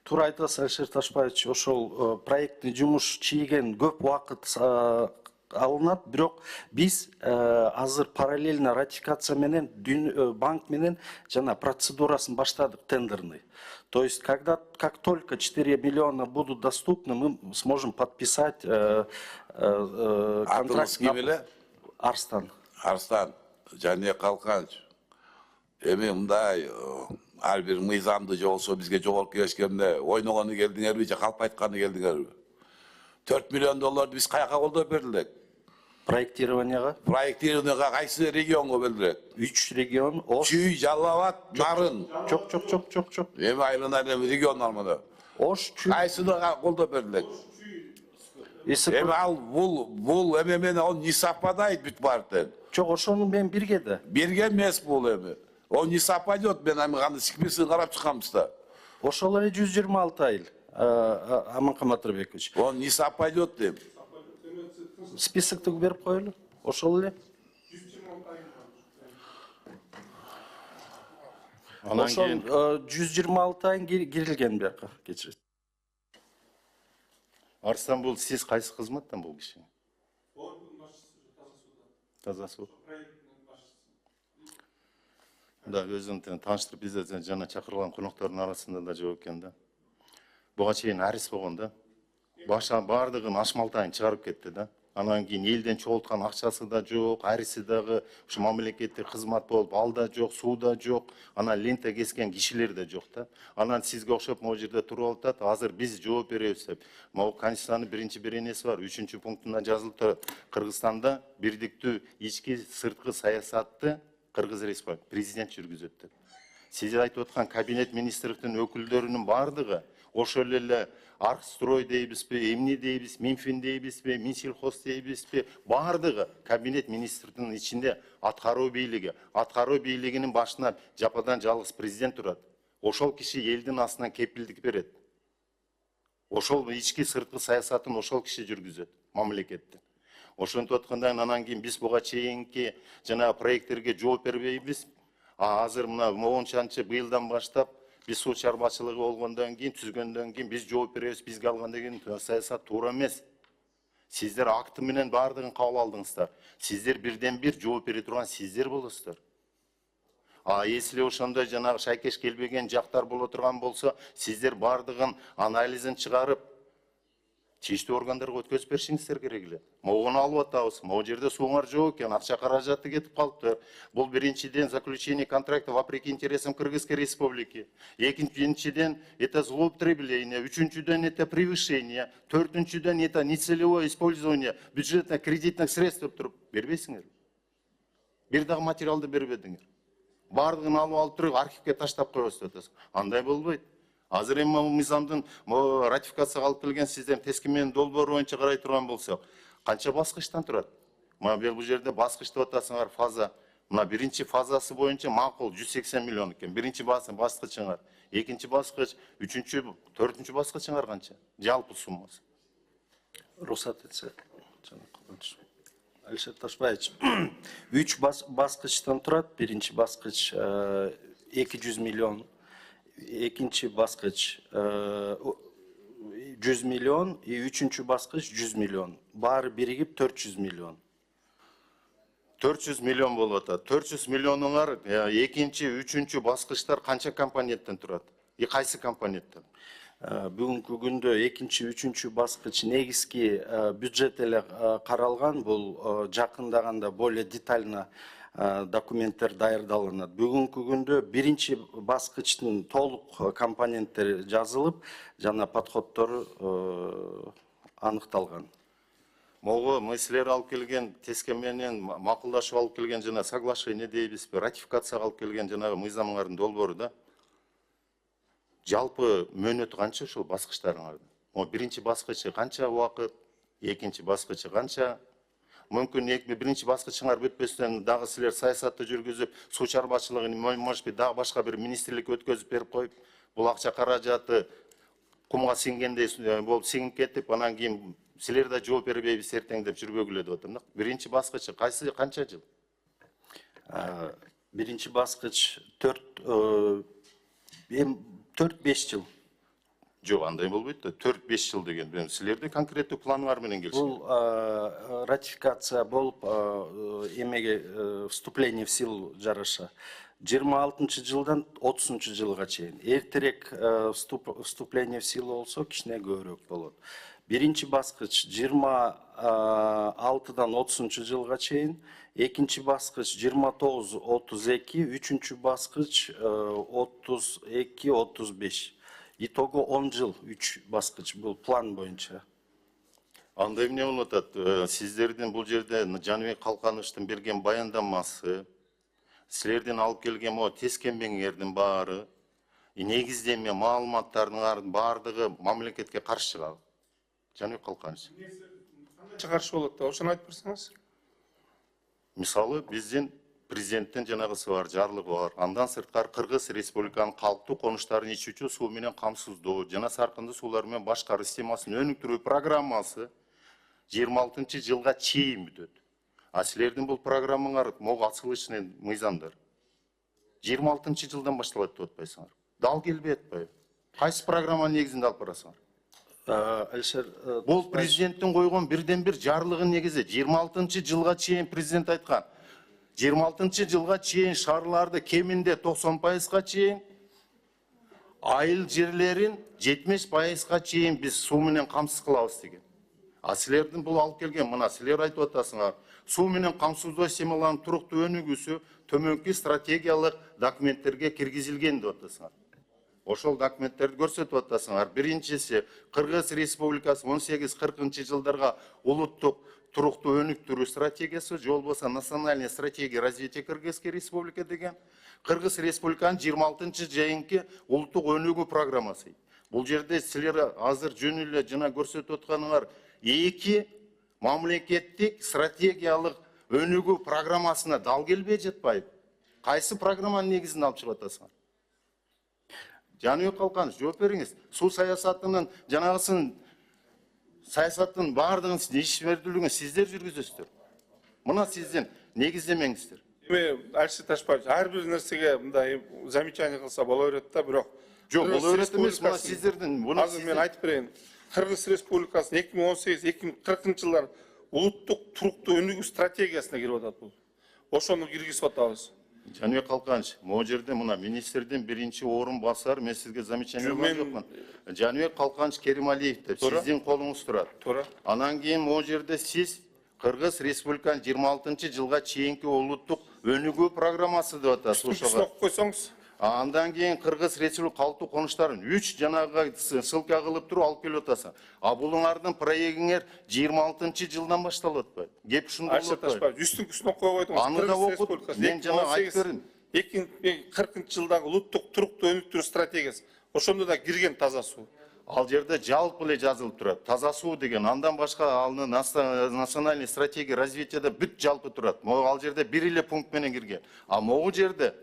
Туура айтасыз, Алишер Ташбаевич, ошол проектный жумуш чийген көп убакыт алынат, бирок биз азыр параллельно ратификация менен банк менен жана процедурасын баштадык, тендерный. То есть, как только 4 миллиона будут доступны, мы сможем подписать контракт. Арстан. Арстан, Жаныбек Калканович, эми мындай ар бир мыйзамды же болсо бизге жогорку кеңешкенде ойногону келдиңерби же калп айтканы келдиңерби? 4 миллион долларды биз каяка колдоп бердик? Проектированияга? Проектированияга кайсы регионго бердик? 3 регион. Чүй, Жалал Абад, Нарын. Жок. Эми айылына регион армада. Ош, Чүй. Кайсына колдоп бердик? Эми ал бул эми менен он не совпадает бүт баардыгы. Жок, ошону мен бирге да. Бирге эмес бул эми. Он не совпадет, мен эми кандай списогун карап чыкканбыз да. Ошол эле 126 айыл. Аманкан Батырбекович. Он не совпадет деп. Списокты берип коелу. Ошол эле. Ошол 126 айын кирилген бияка, кечирет. Арстан, бул сиз кайсы кызматтан бул киши? Таза суу. Да, өзүн тааныштырып бизде жана чакырылган коноктордун арасында да жок экен да. Буга чейин арис болгон да. Баша бардыгын Аш Малтайын чыгарып кетти да. Анан кийин элден чогулткан акчасы да жок, ариси дагы ушу мамлекеттик кызмат болуп ал да жок, суу да жок, анан лента кескен кишилер да жок да. Анан сизге окшоп могу жерде туруп атат, азыр биз жооп беребиз деп. Могу Конституциянын биринчи беренеси бар, 3-пунктунда жазылып турат. Кыргызстанда бирдиктүү ички сырткы саясатты Кыргыз Республикасы президент жүргүзөт деп. Сиз айтып аткан кабинет министрликтин өкүлдөрүнүн бардыгы ошол эле Аркстрой дейбизби, эмне дейбиз, Минфин дейбизби, Минсельхоз дейбизби, бардыгы кабинет министринин ичинде аткаруу бийлигинин башына жападан жалгыз президент турат. Ошол киши элдин астынан кепилдик берет. Ошол ички сырткы саясатын ошол киши жүргүзөт мамлекеттин. Ошентип атканда анан кийин биз буга чейинки жана проекттерге жооп бербейбиз. Азыр мына могунчанчы быйылдан баштап биз суу чарбачылыгы болгондон кийин, түзгөндөн кийин биз жооп беребиз, бизге алган деген саясат туура эмес. Сиздер акты менен бардыгын кабыл алдыңыздар. Сиздер бирден бир жооп бере турган сиздер болосуздар. Если ошондой жанагы шайкеш келбеген жактар боло турган болсо, сиздер бардыгын анализин чыгарып, чечтүү органдарга өткөзүп беришиңиздер керек эле. Могуну алып атабыз, могу жерде сууңар жок экен, акча каражаты кетип калыптыр. Бул биринчиден заключение контракта вопреки интересам Кыргызской республики. Экинчиден это злоупотребление, үчүнчүдөн это превышение, төртүнчүдөн это нецелевое использование бюджетно-кредитных средств деп туруп бербейсиңер. Бир дагы материалды бербедиңер. Бардыгын алып туруп архивге таштап коебуз деп атасыз. Андай болбойт. Азыр эми мыйзамдын ратификацияга алып келген сиздердин тескименин долбоору боюнча карай турган болсок, канча баскычтан турат? Мына бул жерде баскыч деп атасыңар фаза. Мына биринчи фазасы боюнча макул 180 миллион экен. Биринчи баскычыңар, экинчи баскыч, үчүнчү, төртүнчү баскычыңар канча? Жалпы суммасы. Рухсат этсе. Алишер Ташбаевич, 3 баскычтан турат. Биринчи баскыч 200 миллион. Экинчи баскыч 100 миллион, и үчүнчү баскыч 100 миллион. Баары биригип 400 миллион. 400 миллион болуп атат. 400 миллионуңар экинчи, үчүнчү баскычтар канча компоненттен турат? Кайсы компоненттен? Бүгүнкү күндө экинчи, үчүнчү баскыч негизги бюджет эле каралган. Бул жакындаганда более детально документтер даярдалынат. Бүгүнкү күндө биринчи баскычтын толук компоненттери жазылып, жана подходдору аныкталган. Могу силер алып келген тескеменен макулдашып алып келген жана соглашение дейбизби, ратификацияга алып келген жанагы мыйзамыңардын долбоору да жалпы мөөнөтү канча ушул баскычтарыңардын? Биринчи баскычы канча убакыт, экинчи баскычы канча? Мүмкүн биринчи баскычыңар бүтпөстөн дагы силер саясатты жүргүзүп, суу чарбачылыгын может быть дагы башка бир министрликке өткөзүп берип коюп, бул акча каражаты кумга сиңгендей болуп сиңип кетип, анан кийин силер да жооп бербейбиз эртең деп жүрбөгүлө деп атам да. Биринчи баскычы канча жыл? Биринчи баскыч 4-5 жыл. Жок, андай болбойт да. 4-5 жыл деген. Силерде конкреттүү планыңар менен келишкен. Бул ратификация болуп, эмеге вступление в силу жараша 26 жылдан 30 жылга чейин. Эртерээк вступление в силу болсо кичине көбүрөөк болот. Биринчи баскыч 26-дан 30 жылга чейин, экинчи баскыч 29-32, үчүнчү баскыч 32-35. Итого 10 жыл 3 баскыч бул план боюнча. Андай эмне болуп атат? Сиздердин бул жерде Жаныбек Калкановичтин берген баяндамасы, силердин алып келген тескенмеңердин баары, негиздеме маалыматтардын бардыгы мамлекетке каршы чыгат. Жаныбек Калканович. Кандай каршы болот да, ошону айтып берсеңиз. Мисалы, биздин президенттин жанагысы бар, жарлыгы бар. Андан сырткары Кыргыз Республиканын калктуу конуштарын ичүүчү суу менен камсыздоо жана саркынды суулар менен башкаруу системасын өнүктүрүү программасы 26 жылга чейин бүтөт. А силердин бул программаңар могу ачылышный мыйзамдар 26 жылдан башталат деп атпайсыңар? Дал келбей атпайбы? Кайсы программанын негизинде алып барасыңар? Бул президенттин койгон бирден бир жарлыгынын негизи 26 жылга чейин президент айткан. 26 жылга чейин шаарларды кеминде 90%га чейин, айыл жерлерин 70%га чейин биз суу менен камсыз кылабыз деген. Силердин бул алып келген, мына силер айтып атасыңар. Суу менен камсыздоо системаларынын туруктуу өнүгүүсү төмөнкү стратегиялык документтерге киргизилген деп атасыңар. Ошол документтерди көрсөтүп атасыңар. Биринчиси Кыргыз Республикасы 18-40 жылдарга улуттук туруктуу өнүктүрүү стратегиясы, же болбосо национальная стратегия развития Кыргызской республики деген. Кыргыз Республиканын 26 жайынкы улуттук өнүгүү программасы. Бул жерде силер азыр жөн эле жана көрсөтүп атканыңар эки мамлекеттик стратегиялык өнүгүү программасына дал келбей жатпайбы? Кайсы программанын негизинде алып чыгып атасыңар? Жаныбек Калканович, жооп бериңиз. Суу саясатынын жанагысын саясаттын баардыгын ишмердүүлүгүн сиздер жүргүзөсүздөр. Мына сиздин негиздемеңиздер. Арсен Ташпаевич, ар бир нерсеге мындай замечание кылса боло берет да, бирок Жок, боло берет эмес, мына сиздердин. Азыр мен айтып берейин. Кыргыз Республикасынын 2018-2040 жылдар улуттук туруктуу өнүгүү стратегиясына кирип атат бул. Ошону киргизип атабыз. Жаныбек Калканович, могу жерде мына министрдин биринчи орун басар, мен сизге замечание кылган жокмун. Жаныбек Калканович Керималиев деп сиздин колуңуз турат. Туура. Анан кийин могу жерде сиз Кыргыз Республиканын 26 жылга чейинки улуттук өнүгүү программасы деп атасыз ошого. Окуп койсоңуз. Андан кийин Кыргыз Республика калктуу конуштарын 3 жанагы ссылка кылып туруп алып келип атасың. Булуңардын проектиңер 26 жылдан башталып атпайбы? Кеп ушундай болуп атпайбы? Үстүн окуп койдуңуз. Аны да окуп, мен жана айтып бердим. 2040 жылдагы улуттук туруктуу өнүктүрүү стратегиясы. Ошондо да кирген таза суу. Ал жерде жалпы эле жазылып турат. Таза суу деген, андан башка алны национальный стратегия развитияда бүт жалпы турат. Ал жерде бир эле пункт менен кирген. А могу жерде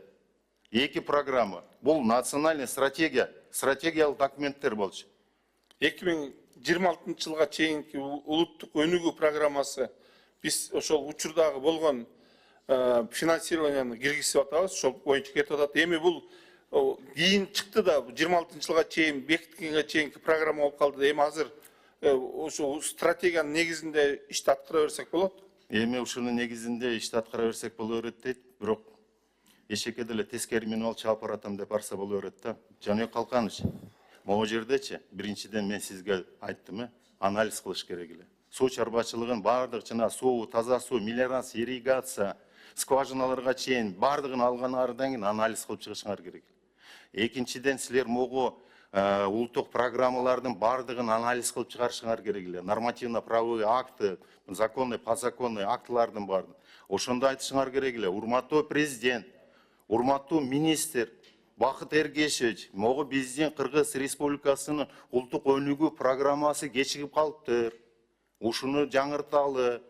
эки программа. Бул национальный стратегиялык документтер болчу. 2026 жылга чейинки улуттук өнүгүү программасы биз ошол учурдагы болгон финансированияны киргизип атабыз, ошол боюнча кетип атат. Эми бул кийин чыкты да 26 жылга чейин бекиткенге чейинки программа болуп калды. Эми азыр ошол стратегиянын негизинде ишти аткара берсек болот. Эми ушунун негизинде ишти аткара берсек боло берет дейт, бирок эшекке деле тескери менен алып чыгып баратам деп барса боло берет да. Жаныбек Калканович, могу жердечи биринчиден мен сизге айттым, анализ кылыш керек эле. Суу чарбачылыгын баардык жана суу, таза суу, мелиорация, ирригация, скважиналарга чейин баардыгын алганыңардан кийин анализ кылып чыгышыңар керек. Экинчиден силер могу улуттук программалардын баардыгын анализ кылып чыгарышыңар керек эле. Нормативно-правовые акты, законный, подзаконный актылардын баардыгын. Ошондо айтышыңар керек эле. Урматтуу президент, урматтуу министр Бакыт Эргешевич, могу биздин Кыргыз Республикасынын улуттук өнүгүү программасы кечигип калыптыр. Ушуну жаңырталы,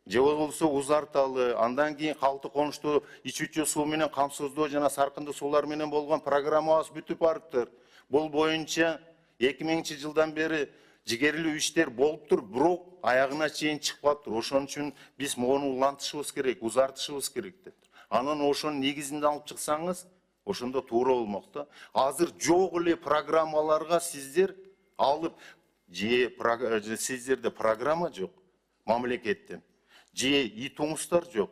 же болбосо узарталы, андан кийин калктуу конуштуу ичүүчү суу менен камсыздоо жана саркындуу суулар менен болгон программабыз бүтүп барыптыр. Бул боюнча 2000 жылдан бери жигерлүү иштер болуптур, бирок аягына чейин чыкпаптыр. Ошон үчүн биз мону улантышыбыз керек, узартышыбыз керек деп. Анан ошонун негизинде алып чыксаңыз, ошондо туура болмок да. Азыр жок эле программаларга сиздер алып, же сиздерде программа жок мамлекеттен, же ИТУңуздар жок,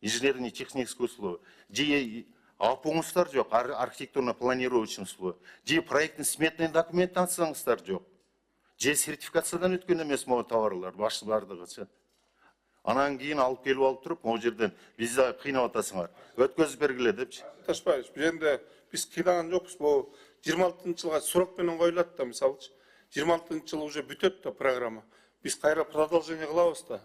инженерный технический условия, же АПУңуздар жок, архитектурно-планировочный условия, же проектный сметный документацияңыздар жок, же сертификациядан өткөн эмес могу товарлар, бардыгычы. Анан кийин алып келип алып туруп, могу жерден бизди кыйнап атасыңар. Өткөзүп бергиле депчи. Ташпаевич, бул жерде биз кыйнаган жокпуз. Бул 26 жылга срок менен коюлат да, мисалчы. 26 жыл уже бүтөт да программа. Биз кайра продолжение кылабыз да.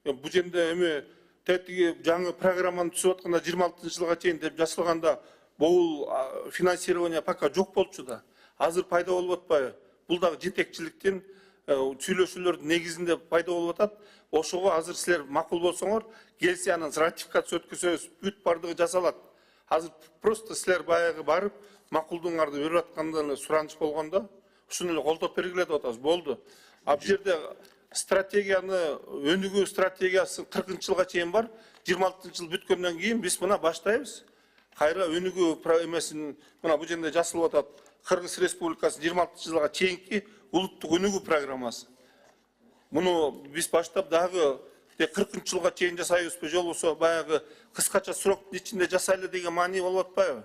Бул жерде эми тетиги жаңы программаны түзүп атканда 26 жылга чейин деп жазылганда бул финансирование пока жок болчу да. Азыр пайда болуп атпайбы? Бул дагы жетекчиликтин сүйлөшүүлөрдүн негизинде пайда болуп атат. Ошого азыр силер макул болсоңор, келсе анан ратификация өткөзөбүз, бүт бардыгы жасалат. Азыр просто силер баягы барып, макулдуңарды берип аткандан сураныч болгондо, ушуну эле колдоп бергиле деп атабыз. Болду. А бул жерде стратегияны, өнүгүү стратегиясы 40 жылга чейин бар. 26 жыл бүткөндөн кийин биз мына баштайбыз. Кайра өнүгүү эмесин мына бул жерде жазылып атат. Кыргыз Республикасы 26 жылга чейинки улуттук өнүгүү программасы. Муну биз баштап дагы 40 жылга чейин жасайбызбы, же болбосо баягы кыскача сроктун ичинде жасайлы деген маани болуп атпайбы?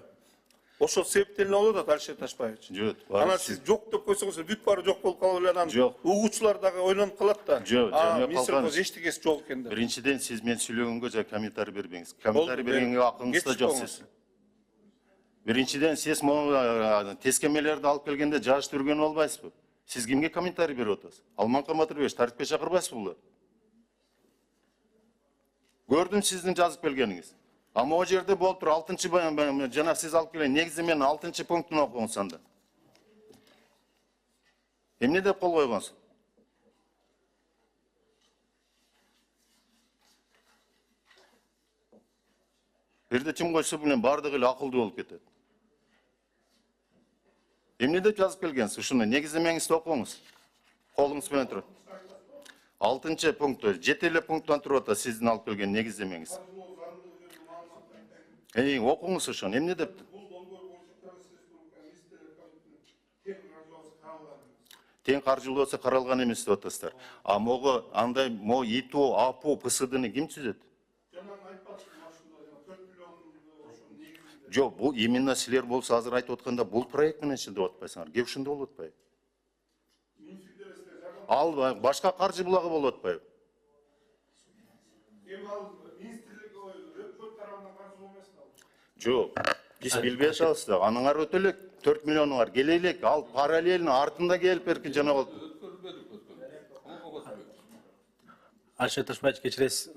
Ошол себептен эле болуп атат, Алишер Ташбаевич. Жок, Анан сиз жок деп койсоңуз, бүт баары жок болуп калып эле анан Жок. угуучулар дагы ойлонуп калат да. Жок, жаңы министр калган. көз эчтегеси жок экен деп. Биринчиден сиз мен сүйлөгөнгө жа комментарий бербеңиз. Комментарий Болду, бергенге акыңыз да жок кетишпеңиз. сиз. Биринчиден сиз могу тескемелерди алып келгенде жааштыргөн болбайсызбы? Сиз кимге комментарий берип атасыз? Алман Батырбек тартипке чакырбайсызбы булар? Көрдүм сиздин жазып келгениңиз. Ама о жерде болуп тур 6-чы жана сиз алып келген негизи мен 6-чы пунктун окуңуз анда. Эмне деп кол койгонсуз? Бирде чым койсо менен бардыгы эле акылдуу болуп кетет. Эмне деп жазып келгенсиз? Ушуну негиздемеңизди окуңуз. Колуңуз менен турат. 6-чы пункт, 7 эле пункттан туруп атат сиздин алып келген негиздемеңиз. Окуңуз ошону. Эмне депти? Тең каржылоосу каралган эмес деп атасыздар. А могу андай ИТО, АПУ, ПСДны ким түзөт? Жок, бул именно силер болсо азыр айтып атканда бул проект менен деп атпайсыңар. Кеп ушунда болуп атпайбы? Ал башка каржы булагы болуп атпайбы? Жок, биз билбей атабыз да. Аныңар өтө элек 4 миллиону бар. Келе элек, ал параллельно артында келип берки жана болду. Алишер Ташбаевич, кечиресиз.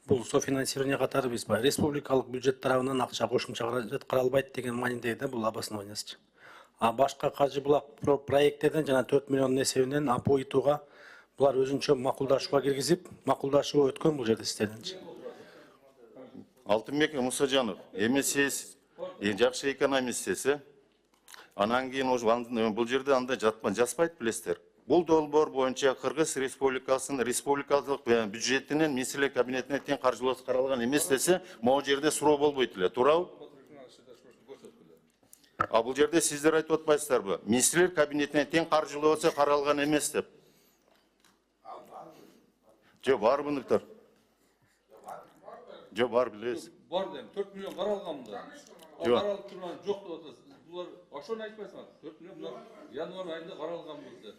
Бул софинансирование катары биз республикалык бюджет тарабынан акча кошумча каражат каралбайт деген маанидеги да бул обоснованиясычы. А башка каржы булак проекттерден жана 4 миллион эсебинен АПО ИТУга булар өзүнчө макулдашууга киргизип, макулдашуу өткөн бул жерде сиздерденчи. Алтынбек Мусажанов, эми сиз жакшы экономистсиз, анан кийин бул жерде андай жазбайт билесиздер. Бул долбоор боюнча Кыргыз Республикасынын республикалык бюджетинен министрлер кабинетине тең каржылоосу каралган эмес десе, могу жерде суроо болбойт эле, туурабы? А бул жерде сиздер айтып атпайсыздарбы? Министрлер кабинетине тең каржылоосу каралган эмес деп. Жок, бар мындыктар. Жок, бар билесиз. Бар дейм, 4 миллион каралганда. Жок. Каралып турган жок деп атасыз. Булар ошону айтпайсыңар. 4 миллион январь айында каралган болду.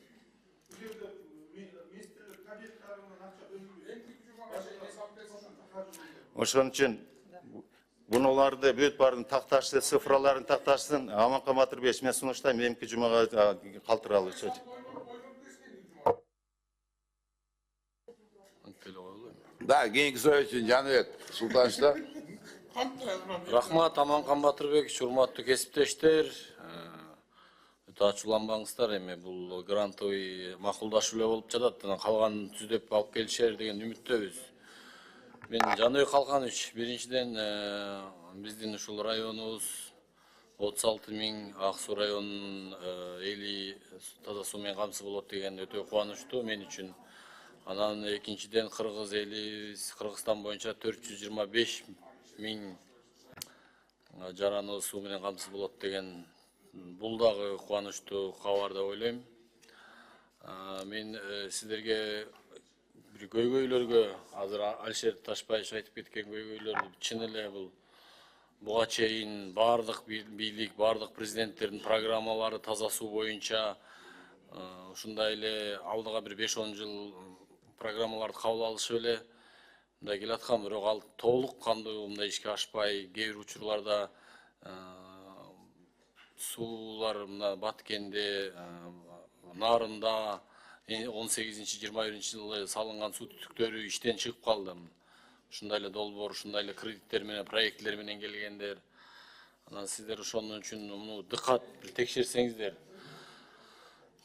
Ошон үчүн бунуларды бүт бардын такташты, цифраларын такташсын, Аманкан Батырбек мен сунуштайм, эмки жумага калтыралы. Да, кийинки сөз үчүн Жаныбек Султанович. Рахмат, Аманкан Батырбекович, урматтуу кесиптештер. Өтө ачууланбаңыздар, эми бул грантовый макулдашуу эле болуп жатат, анан калганын түздөп алып келишер деген үмүттөбүз. Мен Жаныбек Калканович, биринчиден биздин ушул районубуз 36 000, Ак Суу районунун эли таза суу менен камсыз болот деген өтө кубанычтуу мен үчүн. Анан экинчиден Кыргыз эли, Кыргызстан боюнча 425 000 жараны суу менен камсыз болот деген бул дагы кубанычтуу кабар деп ойлойм. Мен сиздерге бир көйгөйлөргө, азыр Алишер Ташбаевич айтып кеткен көйгөйлөрдү чын эле бул буга чейин бардык бийлик, бардык президенттердин программалары таза суу боюнча ушундай эле алдыга бир 5-10 жыл программаларды кабыл алышып эле мындай келаткан, бирок ал толук кандуу мындай ишке ашпай, кээ бир учурларда суулар мына Баткенде, Нарында 18-21 салынган суу түтүктөрү иштен чыгып калды. Ушундай эле долбоор, ушундай эле кредиттер менен, проекттер менен келгендер. Анан сиздер ошон үчүн муну дыкат текшерсеңиздер.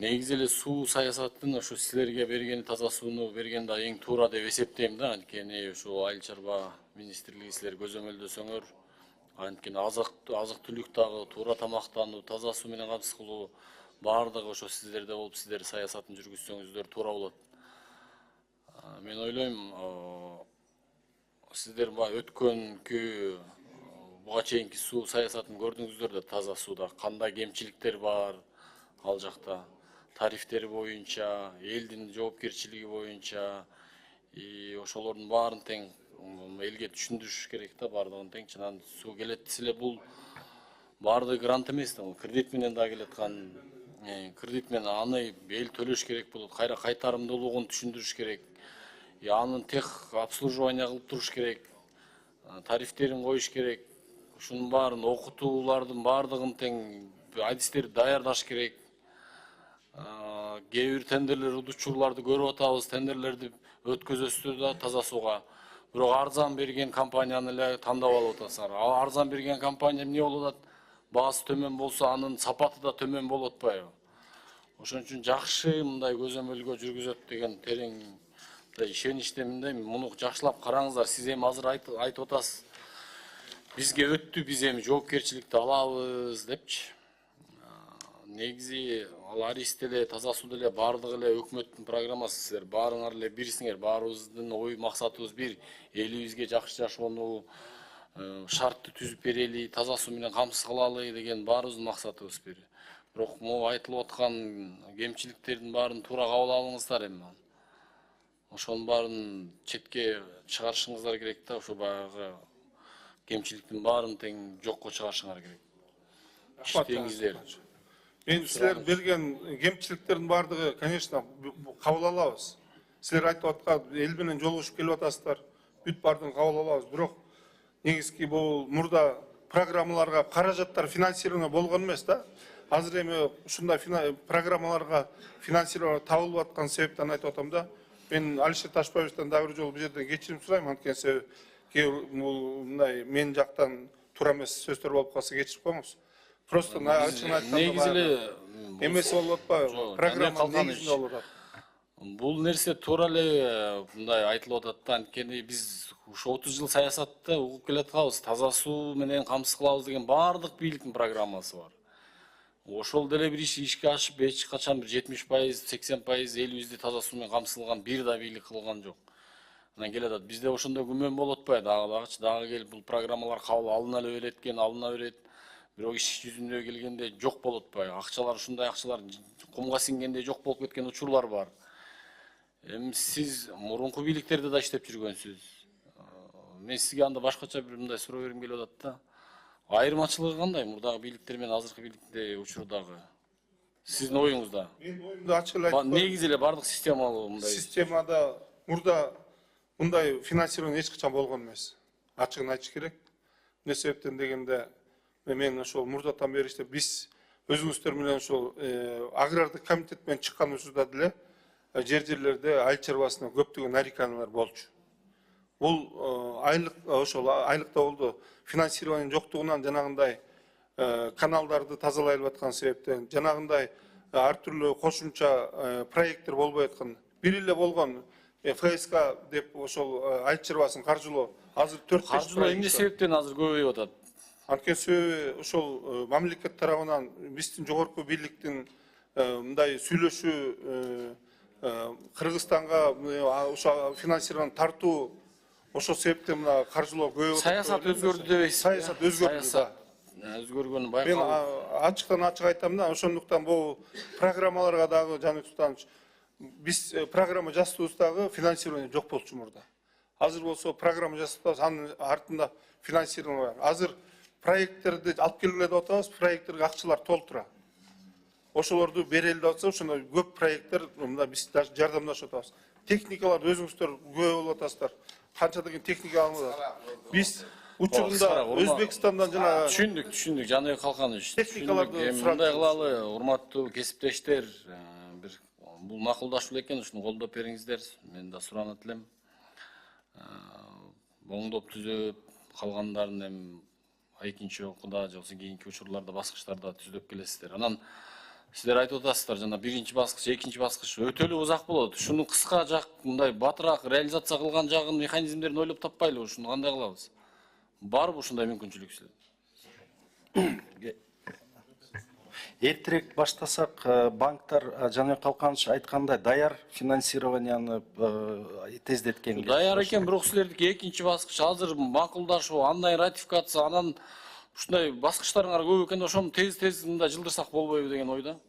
Негизи эле суу саясатын ошо силерге бергени, таза сууну берген да эң туура деп эсептейм да. Анткени ошо Айыл чарба министрлиги силер көзөмөлдөсөңөр, анткени азык түлүк дагы, туура тамактануу, таза суу менен камсыз кылуу бардыгы ошо сиздерде болуп, сиздер саясатын жүргүзсөңүздөр туура болот. Мен ойлойм, сиздер өткөнкү буга чейинки суу саясатын көрдүңүздөр да, таза сууда кандай кемчиликтер бар ал жакта, тарифтери боюнча, элдин жоопкерчилиги боюнча, ошолордун баарын тең элге түшүндүрүш керек да, бардыгын тең. Чынан суу келет десе эле бул барды грант эмес да, кредит менен да келаткан. Кредит менен аны эл төлөш керек болот, кайра кайтарымдуулугун түшүндүрүш керек. Анын тех обслуживание кылып туруш керек. Тарифтерин коюш керек. Ушунун баарын окутуулардын баардыгын тең адистерди даярдаш керек. Кээ бир тендерлер учурларды көрүп атабыз, тендерлерди өткөзөсүздөр да таза сууга. Бирок арзан берген компанияны эле тандап алып атасыздар. Арзан берген компания эмне болуп атат? Баасы төмөн болсо, анын сапаты да төмөн болуп атпайбы? Ошон үчүн жакшы мындай көзөмөлгө жүргүзөт деген терең ишеничтемин. Муну жакшылап караңыздар. Сиз эми азыр айтып атасыз. Бизге өттү, биз эми жоопкерчиликти алабыз депчи. Негизи ал Арис деле, таза суу деле баардыгы эле өкмөттүн программасы. Силер баарыңар эле бирсиңер. Баарыбыздын ой максатыбыз бир. Элибизге жакшы жашоону шартты түзүп берели, таза суу менен камсыз кылалы деген баарыбыздын максатыбыз бир. Бирок могу айтылып аткан кемчиликтердин баарын туура кабыл алыңыздар эми. Ошонун баарын четке чыгарышыңыздар керек да, ошо баягы кемчиликтин баарын тең жокко чыгарышыңар керек. Иштеңиздер. Мен силер берген кемчиликтердин баардыгы, конечно, кабыл алабыз. Силер айтып аткан эл менен жолугушуп келип атасыздар. Бүт баардыгын кабыл алабыз. Бирок негизги бул мурда программаларга каражаттар финансирование болгон эмес да. Азыр эми ушундай программаларга финансирование табылып аткан себептен айтып атам да. Мен Алишер Ташпаевичтен дагы бир жолу бул жерден кечирим сурайм, анткени мындай мен жактан туура эмес сөздөр болуп калса кечирип коюңуз. Просто ачыгын айтканда негизи эле эмес болуп атпайбы? Программа негизинде болуп атат. Бул нерсе туура эле мындай айтылып атат да, анткени биз ушу 30 жыл саясатта угуп келатканбыз. Таза суу менен камсыз кылабыз деген баардык бийликтин программасы бар. Ошол деле бир ишке ашып эч качан бир 70%, 80% элибизди таза суу менен камсыздалган бир да бийлик кылган жок. Анан келатат. Бизде ошондой күмөн болуп атпайбы? Дагы келип бул программалар кабыл алына эле берет экен, алына берет. Бирок иш жүзүнө келгенде жок болуп атпайбы? Акчалар ушундай акчалар кумга сиңгенде жок болуп кеткен учурлар бар. Эми сиз мурунку бийликтерде да иштеп жүргөнсүз. Мен сизге анда башкача бир мындай суроо бергим келип атат да. Айырмачылыгы кандай мурдагы бийликтер менен азыркы бийликте учурдагы? Сиздин оюңузда? Менин оюмду ачык эле айтып негизи эле бардык системалуу мындай. Системада мурда мындай финансирование эч качан болгон эмес. Ачыгын айтыш керек. Эмне себептен дегенде мен ошол мурдатан бери иштеп биз өзүңүздөр менен ошол агрардык комитет менен чыккан учурда деле жерлерде айыл чарбасына көптөгөн нареканиялар болчу. Бул ошол айлыкта болду. Финансирование жоктугунан жанагындай каналдарды тазалай албай аткан себептен, жанагындай ар түрлүү кошумча проекттер болбой аткан. Бир эле болгон ФСК деп ошол айыл чарбасын каржылоо азыр 4-5 каржылоо эмне себептен азыр көбөйүп атат? Анткени себеби ошол мамлекет тарабынан биздин жогорку бийликтин мындай сүйлөшүү Кыргызстанга ошо финансирование тартуу ошол себептен мына каржылоо көбөйүп атат. Саясат өзгөрдү дебейсиз? Саясат өзгөрдү да. Өзгөргөнү Мен байкалып. ачыктан ачык айтам да, ошондуктан бул программаларга дагы Жаныбек Султанович биз программа жасообуздагы финансирование жок болчу мурда. Азыр болсо программа жасап анын артында финансирование бар. Азыр проекттерди алып келгиле деп атабыз, проекттерге акчалар толтура. Ошолорду берели деп атса, ошондой көп проекттер мында биз жардамдашып атабыз. Техникаларды өзүңүздөр күбө болуп атасыздар. Канча деген техника алынып атат. Биз учурунда Өзбекстандан жана түшүндүк Жаныбек Калканович. Техникаларды мындай кылалы, урматтуу кесиптештер, бир бул макулдашуу экен, ушуну колдоп бериңиздер. Мен да суранат элем. Оңдоп түзөп калгандарын эми экинчи окууда же болбосо кийинки учурларда баскычтарда түзөп келесиздер. Анан сиздер айтып атасыздар, жана биринчи баскыч, экинчи баскыч өтө эле узак болот. Ушуну кыска жак, мындай батыраак реализация кылган жагын, механизмдерин ойлоп таппайлыбы? Ушуну кандай кылабыз? Барбы ушундай мүмкүнчүлүк силерде? Эртерээк баштасак, банктар Жаныбек Калканович айткандай даяр финансированияны тездеткен. Даяр экен, бирок силердики экинчи баскыч азыр макулдашуу, андан ратификация, анан ушундай баскычтарыңар көп экен, ошону тез мындай жылдырсак болбойбу деген ойдо.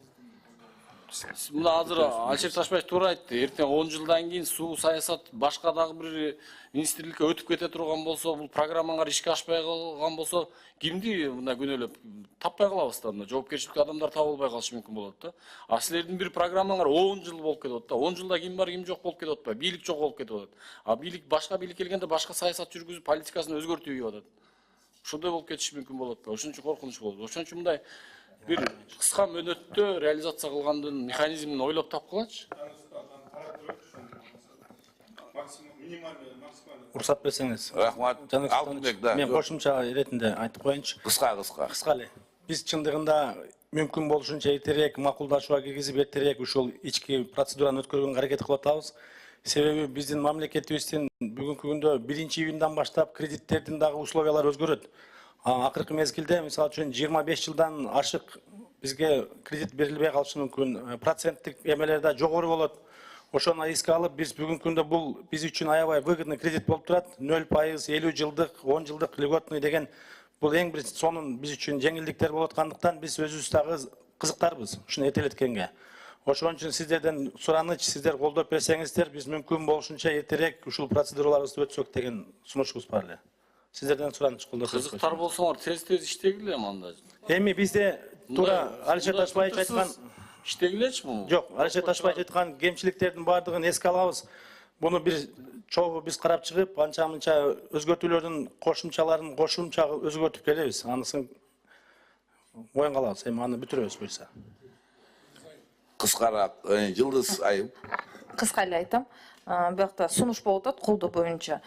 Мына азыр Алишер Ташбаев туура айтты. Эртең 10 жылдан кийин суу саясат башка дагы бир министрликке өтүп кете турган болсо, бул программалар ишке ашпай калган болсо, кимди мына күнөөлөп таппай калабыз да, мына жоопкерчиликтүү адамдар табылбай калышы мүмкүн болот да. А силердин бир программаңар 10 жыл болуп кетип атат да. 10 жылда ким бар, ким жок болуп кетип атпайбы? Бийлик жок болуп кетип атат. А бийлик башка бийлик келгенде башка саясат жүргүзүп, политикасын өзгөртүп ийип атат. Ошондой болуп кетиши мүмкүн болот да. Ошон үчүн коркунуч болот. Ошон үчүн мындай бир кыска мөөнөттө реализация кылгандын механизмин ойлоп тапкылачы. Уруксат берсеңиз. Рахмат. Алтынбек, да. Мен кошумча иретинде айтып коеюнчу. Кыска. Кыска эле. Биз чындыгында мүмкүн болушунча эртерээк макулдашууга киргизип, эртерээк ушул ички процедураны өткөргөнгө аракет кылып атабыз. Себеби биздин мамлекетибиздин бүгүнкү күндө 1-июндан баштап кредиттердин дагы условиялары өзгөрөт. Акыркы мезгилде, мисалы үчүн 25 жылдан ашык бизге кредит берилбей калышы мүмкүн. Проценттик эмелер да жогору болот. Ошону эске алып, биз бүгүнкү күндө бул биз үчүн аябай выгодный кредит болуп турат. 0%, 50 жылдык, 10 жылдык льготный деген бул эң бир сонун биз үчүн жеңилдиктер болуп аткандыктан биз өзүбүз дагы кызыктарбыз ушуну этелеткенге. Ошон үчүн сиздерден сураныч, сиздер колдоп берсеңиздер, биз мүмкүн болушунча эртерээк ушул процедураларыбызды өтсөк деген сунушубуз бар эле. Сиздерден сураныч колдоп берсеңиздер. Кызыктар болсоңор тез иштегиле мында. Эми бизде туура Алишер Ташбаев айткан иштегилечи бул. Жок, Алишер Ташбаев айткан кемчиликтердин баардыгын эске алабыз. Буну бир чогуу биз карап чыгып, анча-мынча өзгөртүүлөрдүн кошумчаларын кошумча өзгөртүп келебиз. Анысын оюнга алабыз. Эми аны бүтүрөбүз буюрса. Кыскараак, Жылдыз айым. Кыска эле айтам. Биякта сунуш болуп атат колдоо боюнча.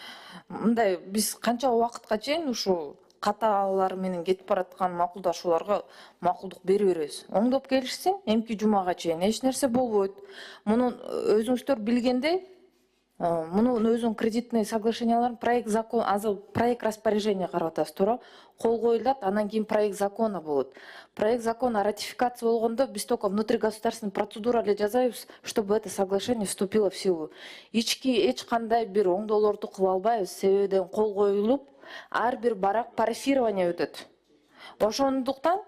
Мындай биз канча убакытка чейин ушул каталар менен кетип бараткан макулдашууларга макулдук бере беребиз. Оңдоп келишсең, эмки жумага чейин эч нерсе болбойт. Мунун өзүңүздөр билгендей, мунун өзүнүн кредитный соглашенияларын проект закон, азыр проект распоряжения карап атабыз, туура? Кол коюлат, анан кийин проект закона болот. Проект закона ратификация болгондо биз только внутригосударственный процедура эле жасайбыз, чтобы это соглашение вступило в силу. Ички эч кандай бир оңдоолорду кыла албайбыз, себебиден кол коюлуп, ар бир барак парафирование өтөт. Ошондуктан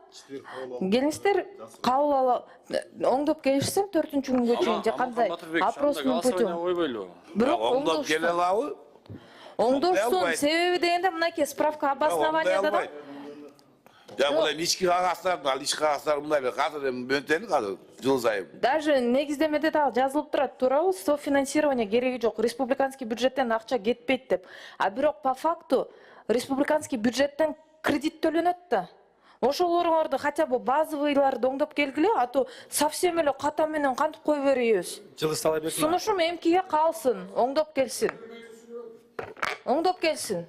келиңиздер, кабыл ала оңдоп келишсең 4-күнгө чейин же кандай опростун путем. Бирок Оңдоп келе алабы? Оңдоштун себеби дегенде мынакей справка обоснованияда да. Я мындай ички кагаздарды, ал ички кагаздарды мындай казыр эми мөөнөтүн казыр Жылдыз айым. Даже негиздемеде да жазылып турат, туурабы? Софинансирование кереги жок, республиканский бюджеттен акча кетпейт деп. А бирок по факту республиканский бюджеттен кредит төлөнөт да. Ошолоруңорду хотя бы базовыйларды оңдоп келгиле, а то совсем эле ката менен кантип кой беребиз. Жылдыз Талайбек. Сунушум эмкиге калсын, оңдоп келсин. Оңдоп келсин.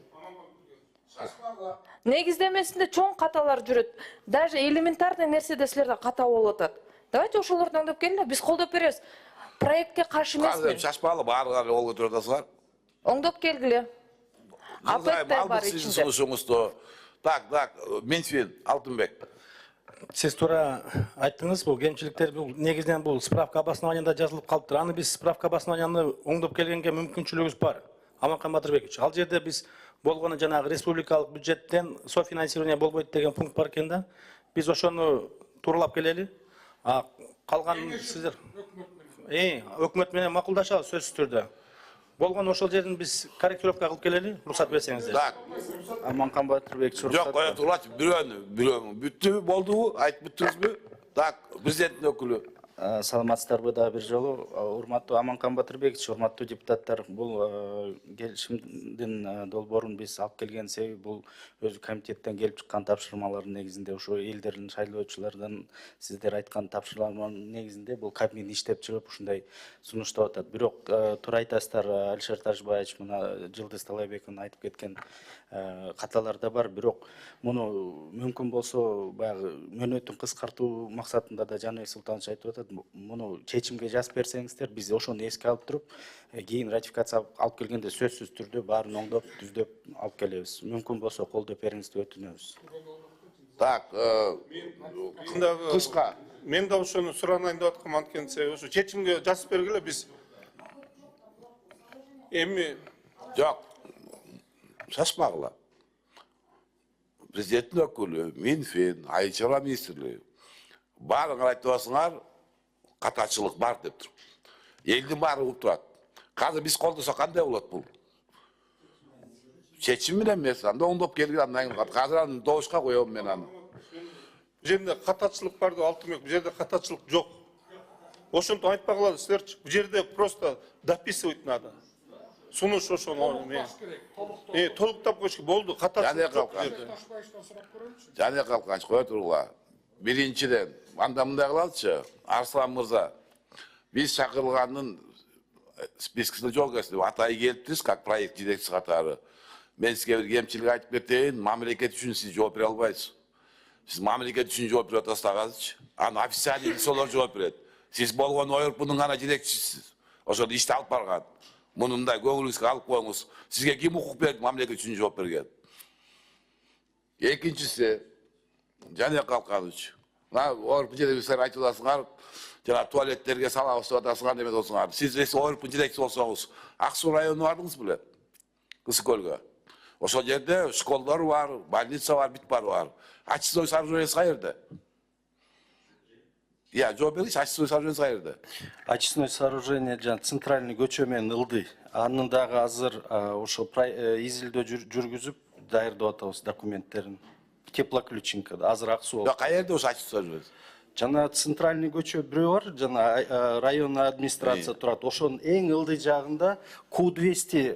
Негиздемесинде чоң каталар жүрөт. Даже элементарный нерседе силерде ката болуп атат. Давайте ошолорду оңдоп келгиле, биз колдоп беребиз. Проектке каршы Казыр эмесмин. шашпалы баарыгы ол көтөрүп атасыңар. Оңдоп келгиле. Апеттай бар Сиздин ичинде. сунушуңузду. Так, Минфин, Алтынбек. Сиз туура айттыңыз, бул кемчиликтер бул негизинен бул справка обоснованияда жазылып калыптыр. Аны биз справка обоснованияны оңдоп келгенге мүмкүнчүлүгүбүз бар. Аманкан Батырбекович, ал жерде биз болгону жанагы республикалык бюджеттен софинансирование болбойт деген пункт бар экен да. Биз ошону тууралап келели. А калган сиздер өкмөт менен макулдашабыз сөзсүз түрдө. Болгон ошол жерин биз корректировка кылып келели, уруксат берсеңиздер. Так. Аманкан Батырбекович, Жок, кое турачы, бирөөнү. Бүттүбү, болдубу? Айтып бүттүңүзбү? Так, президенттин өкүлү. Саламатсыздарбы дагы бир жолу. Урматтуу Аманкан Батырбекович, урматтуу депутаттар, бул келишимдин долбоорун биз алып келген себеби бул өзү комитеттен келип чыккан тапшырмалардын негизинде, ошо элдердин шайлоочулардан сиздер айткан тапшырмалардын негизинде бул кабинет иштеп чыгып ушундай сунуштап атат. Бирок туура айтасыздар, Алишер Ташбаевич мына Жылдыз Талайбектин айтып кеткен каталар да бар, бирок муну мүмкүн болсо баягы мөөнөтүн кыскартуу максатында да Жаныбек Султанович айтып атат. Муну чечимге жазып берсеңиздер, биз ошону эске алып туруп, кийин ратификация алып келгенде сөзсүз түрдө баарын оңдоп, түздөп алып келебиз. Мүмкүн болсо колдоп бериңизди өтүнөбүз. Так, кыска. Мен да ошону суранайын деп аткам, анткени себеби ошо чечимге жазып бергиле биз. Эми Жок. Шашпагыла. Президенттин өкүлү, Минфин, Айыл чарба министрлиги. Баарын айтып атасыңар, катачылык бар деп туруп. Элдин баары угуп турат. Казыр биз колдосок кандай болот бул? Чечим менен эмес, анда оңдоп келген андан кийин казыр аны добушка коем мен аны. Бул жерде катачылык бар деп Алтынбек, бул жерде катачылык жок. Ошентип айтпай калады силерчи. Бул жерде просто дописывать надо. Сунуш ошону толуктап коюш керек. Болду, катачылык жок бул жерде. Жане калканч кое тургула. Биринчиден, анда мындай кылалычы, Арслан мырза. Биз чакырылгандын спискисине жол кесип атай келиптириз, как проект жетекчиси катары. Мен сизге бир кемчилик айтып кетейин, мамлекет үчүн сиз жооп бере албайсыз. Сиз мамлекет үчүн жооп берип атасыз агазычы. Аны официальный солор жооп берет. Сиз болгон ОРПнун гана жетекчисисиз. Ошол ишти алып барган. Мунундай көңүлүңүзгө алып коюңуз. Сизге ким укук берди мамлекет үчүн жооп берген? Экинчиси, Жане Калканович. ОРП жетекчисине айтып атасыңар, жана туалеттерге салабыз деп атасыңар деме болсоңар. Сиз ОРП жетекчиси болсоңуз, Ак Суу районуна бардыңыз беле? Кызыл көлгө. Ошол жерде школдор бар, больница бар, бүт бар. Очистной сооружение кайерде? Жооп бериши, очистной сооружение кайерде? Очистное сооружение жана центральный көчө менен ылдый. Анын дагы азыр ошо изилдөө жүргүзүп даярдап атабыз документтерин. Теплоключинка азыр Ак Суу. Кайерде ошо очистной сооружение? Жана центральный көчө бирөө бар, жана районный администрация турат. Ошонун эң ылдый жагында Q200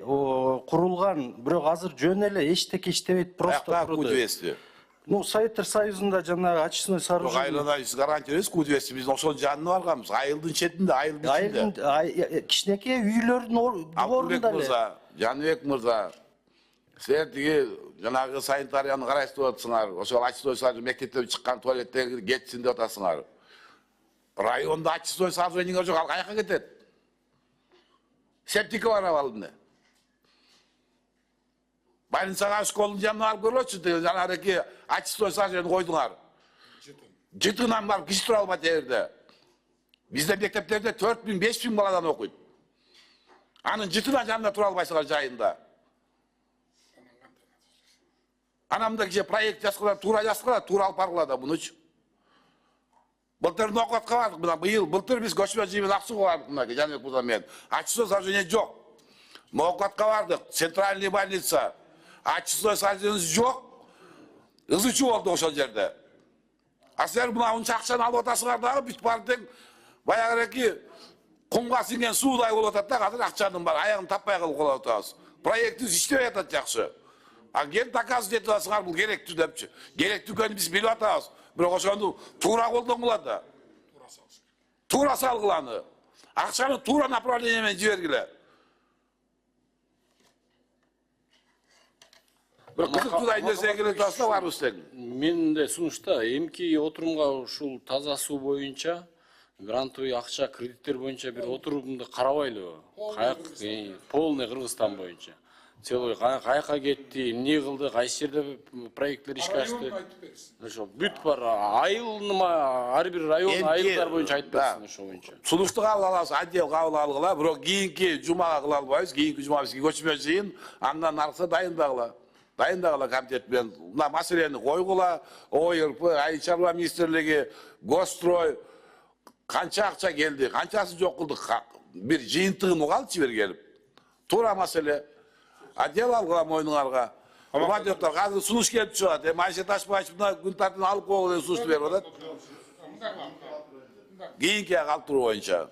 курулган, бирок азыр жөн эле эчтеке иштебейт, просто Q200. Советтер Союзунда жана очистной сооружение. Айылына биз гарантия беребиз, Q200 биз ошол жанына барганбыз. Айылдын четинде, айыл битинде. Кичинекей үйлөрдүн ордунда эле. Жаныбек мырза, силер тиги жанагы санитарияны карайсыз деп атасыңар. Ошол очистной сооружение мектептен чыккан туалеттерге кетсин деп атасыңар. Районда очистной сооружение жок, ал каяка кетет? Септика бар абалында. Больницага школдун жанына алып көрөчү, жанагы очистной сооружение койдуңар. Жытынан барып киши тура албайт жерде. Бизде мектептерде 4000-5000 баладан окуйт. Анын жытынан жанында тура албайсыңар жайында. Анамда кеше проект жазгыла, тура алып баргыла да мунучу. Былтыр Нокотко бардык, мына быйыл, былтыр биз көчмө жиймен Ак Сууга бардык, мына Жаныбек мырза мен. Очистной сооружение жок. Нокотко бардык, центральный больница. Очистной сооружение жок. Ызычуу болду ошол жерде. А силер мына унча акчаны алып атасыңар дагы, бүт бардык. Баягыраки кумга сиңген суудай болуп атат да, азыр акчанын бар, аягын таппай калып калып атабыз. Проектибиз иштебей атат жакшы. А кел доказывать этип атасыңар бул керектүү депчи. Керектүү экенин биз билип атабыз. Бирок ошону туура колдонгула да. Туура салгыланы. Акчаны туура направление менен жибергиле. Бир кызыктуудай нерсе келип атса барыбыз тең. Мен де сунушта эмки отурумга ушул таза суу боюнча грантовый акча кредиттер боюнча бир отурумду карабайлыбы? Полный Кыргызстан боюнча. Целый каяка кетти, эмне кылды, кайсы жерде проекттер ишке ашты. Ошо бүт бар, айылныма, ар бир район айылдар боюнча айтып берсин ошо боюнча. Сунушту кабыл алабыз, отдел кабыл алгыла, бирок кийинки жумага кыла албайбыз, кийинки жума бизге көчмө жыйын, андан аркысы дайындагыла комитет менен мына маселени койгула, ОРП, Айыл чарба министрлиги, Госстрой канча акча келди, канчасын жок кылдык, бир жыйынтыгын угалчы бир келип. Туура маселе. Отдел алгыла мойнуңарга. Командирлер азыр сунуш келип чыгат. Майша Ташбаев мына күн тартын алып койгон деген сунушту берип атат. Кийинки калып туруу боюнча.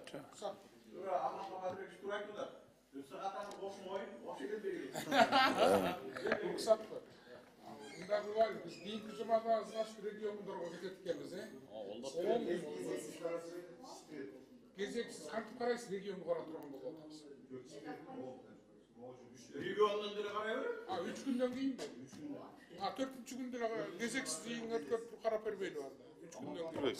Кийинки жумада значит региондорго кетет экенбиз, кезексиз кантип карайсыз регионду кара турган болуп атабыз. Региондан деле карай берет? 3 күндөн кийин. 4-күндө деле кезексиз жыйын өткөрүп карап бербейли анда. 3 күндөн кийин.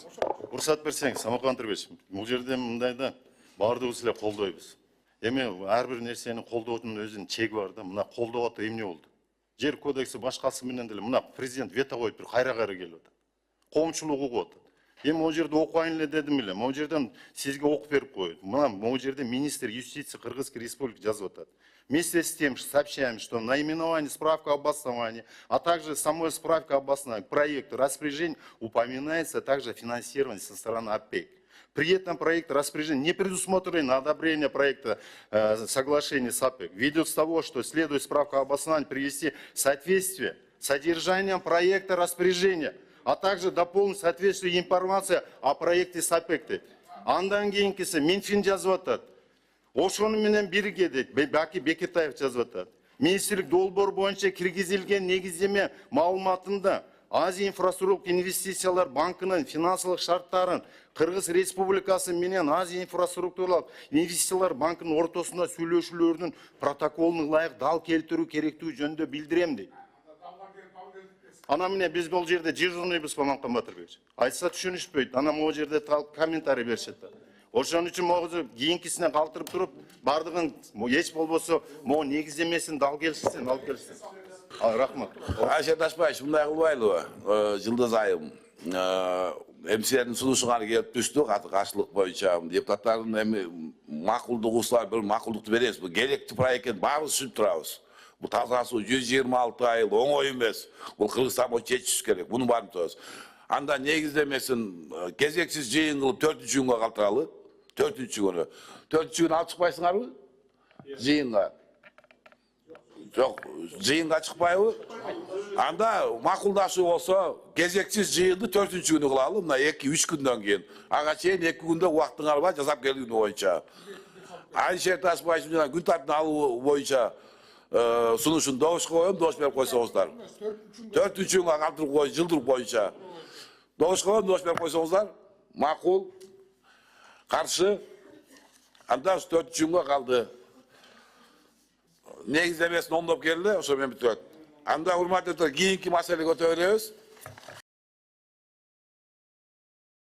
Уруксат берсеңиз, Самаркан Тырбеш, бул жерде мындай да баардыгыбыз эле колдойбуз. Эми ар бир нерсени колдоотунун өзүнүн чеги бар да. Мына колдоп атып эмне болду? Жер кодекси башкасы менен деле мына президент вето коюп бир кайра келип атат. Коомчулук угуп атат. Эми могу жерде окуйын эле дедим эле. Могу жерден сизге окуп берип коет. Мына могу жерде министр юстиции Кыргызской республики жазып атат. Вместе с тем сообщаем, что наименование, справка об основании, а также самой справка об основании, проект, распоряжение упоминается также финансирование со стороны ОПЕК. При этом проект распоряжения не предусмотрено одобрение проекта соглашения с АПЕК. Ввиду того, что следует справка об основании привести соответствие с содержанием проекта распоряжения, а также дополнить соответствующую информацию о проекте с АПЕК. Андан кейинкиси Минфин жазып атат. Ошону менен бирге дейт, Баки Бекетаев жазып атат. Министрлик долбоор боюнча киргизилген негиздеме маалыматында Азия инфраструктура инвестициялар банкынын финансылык шарттарын Кыргыз Республикасы менен Азия инфраструктуралык инвестициялар банкынын ортосунда сүйлөшүүлөрдүн протоколун ылайык дал келтирүү керектиги жөнүндө билдирем дейт. Ана міне біз бұл жерде жыржыныбыз Маманкан Батырбекович. Айтса түшүнүшпөйт. Ана могу жерде комментарий беришет. Ошон үчүн могу кийинкисине калтырып туруп, бардыгын эч болбосо могу негиздемесин дал келишсин, алып келишсин. Рахмат. Айша Ташбаевич, мындай кылбайлыбы? Жылдыз айым. МСРдин сунушуңар келип түштү, каршылык боюнча депутаттардын эми макулдук услар, бир макулдукту беребиз. Бул керектүү проект экен, баарыбыз түшүнүп турабыз. Bu tasası 126 ayıl, oңой эмес. Бұл Кыргызстан боюнча чечиш керек. Буну баарын турабыз. Анда негиздемесин кезексиз жыйын кылып 4-чү күнгө калтыралы. 4-чү күнү. 4-чү күнү алып чыкпайсыңарбы? Жыйынга. Жок, жыйынга чыкпайбы? Анда макулдашуу болсо, кезексиз жыйынды 4-чү күнү кылалы. Мына 2-3 күндөн кийин. Ага чейин 2 күндө убактыңар бар, жасап келгени боюнча. Айшер Ташбаевич жана күн тартын алуу боюнча sunuşun doğuş koyun, doğuş verip koysanızlar. 4-3 yılına kaldırıp koyun, yıldırıp boyunca. Doğuş koyun, doğuş verip koysanızlar. Makul, karşı. Anda 4-3 yılına kaldı. Ne izlemesin ondop geldi, o zaman bitiyor. Anda hürmet ediyor, giyinki meseleyi götürüyoruz.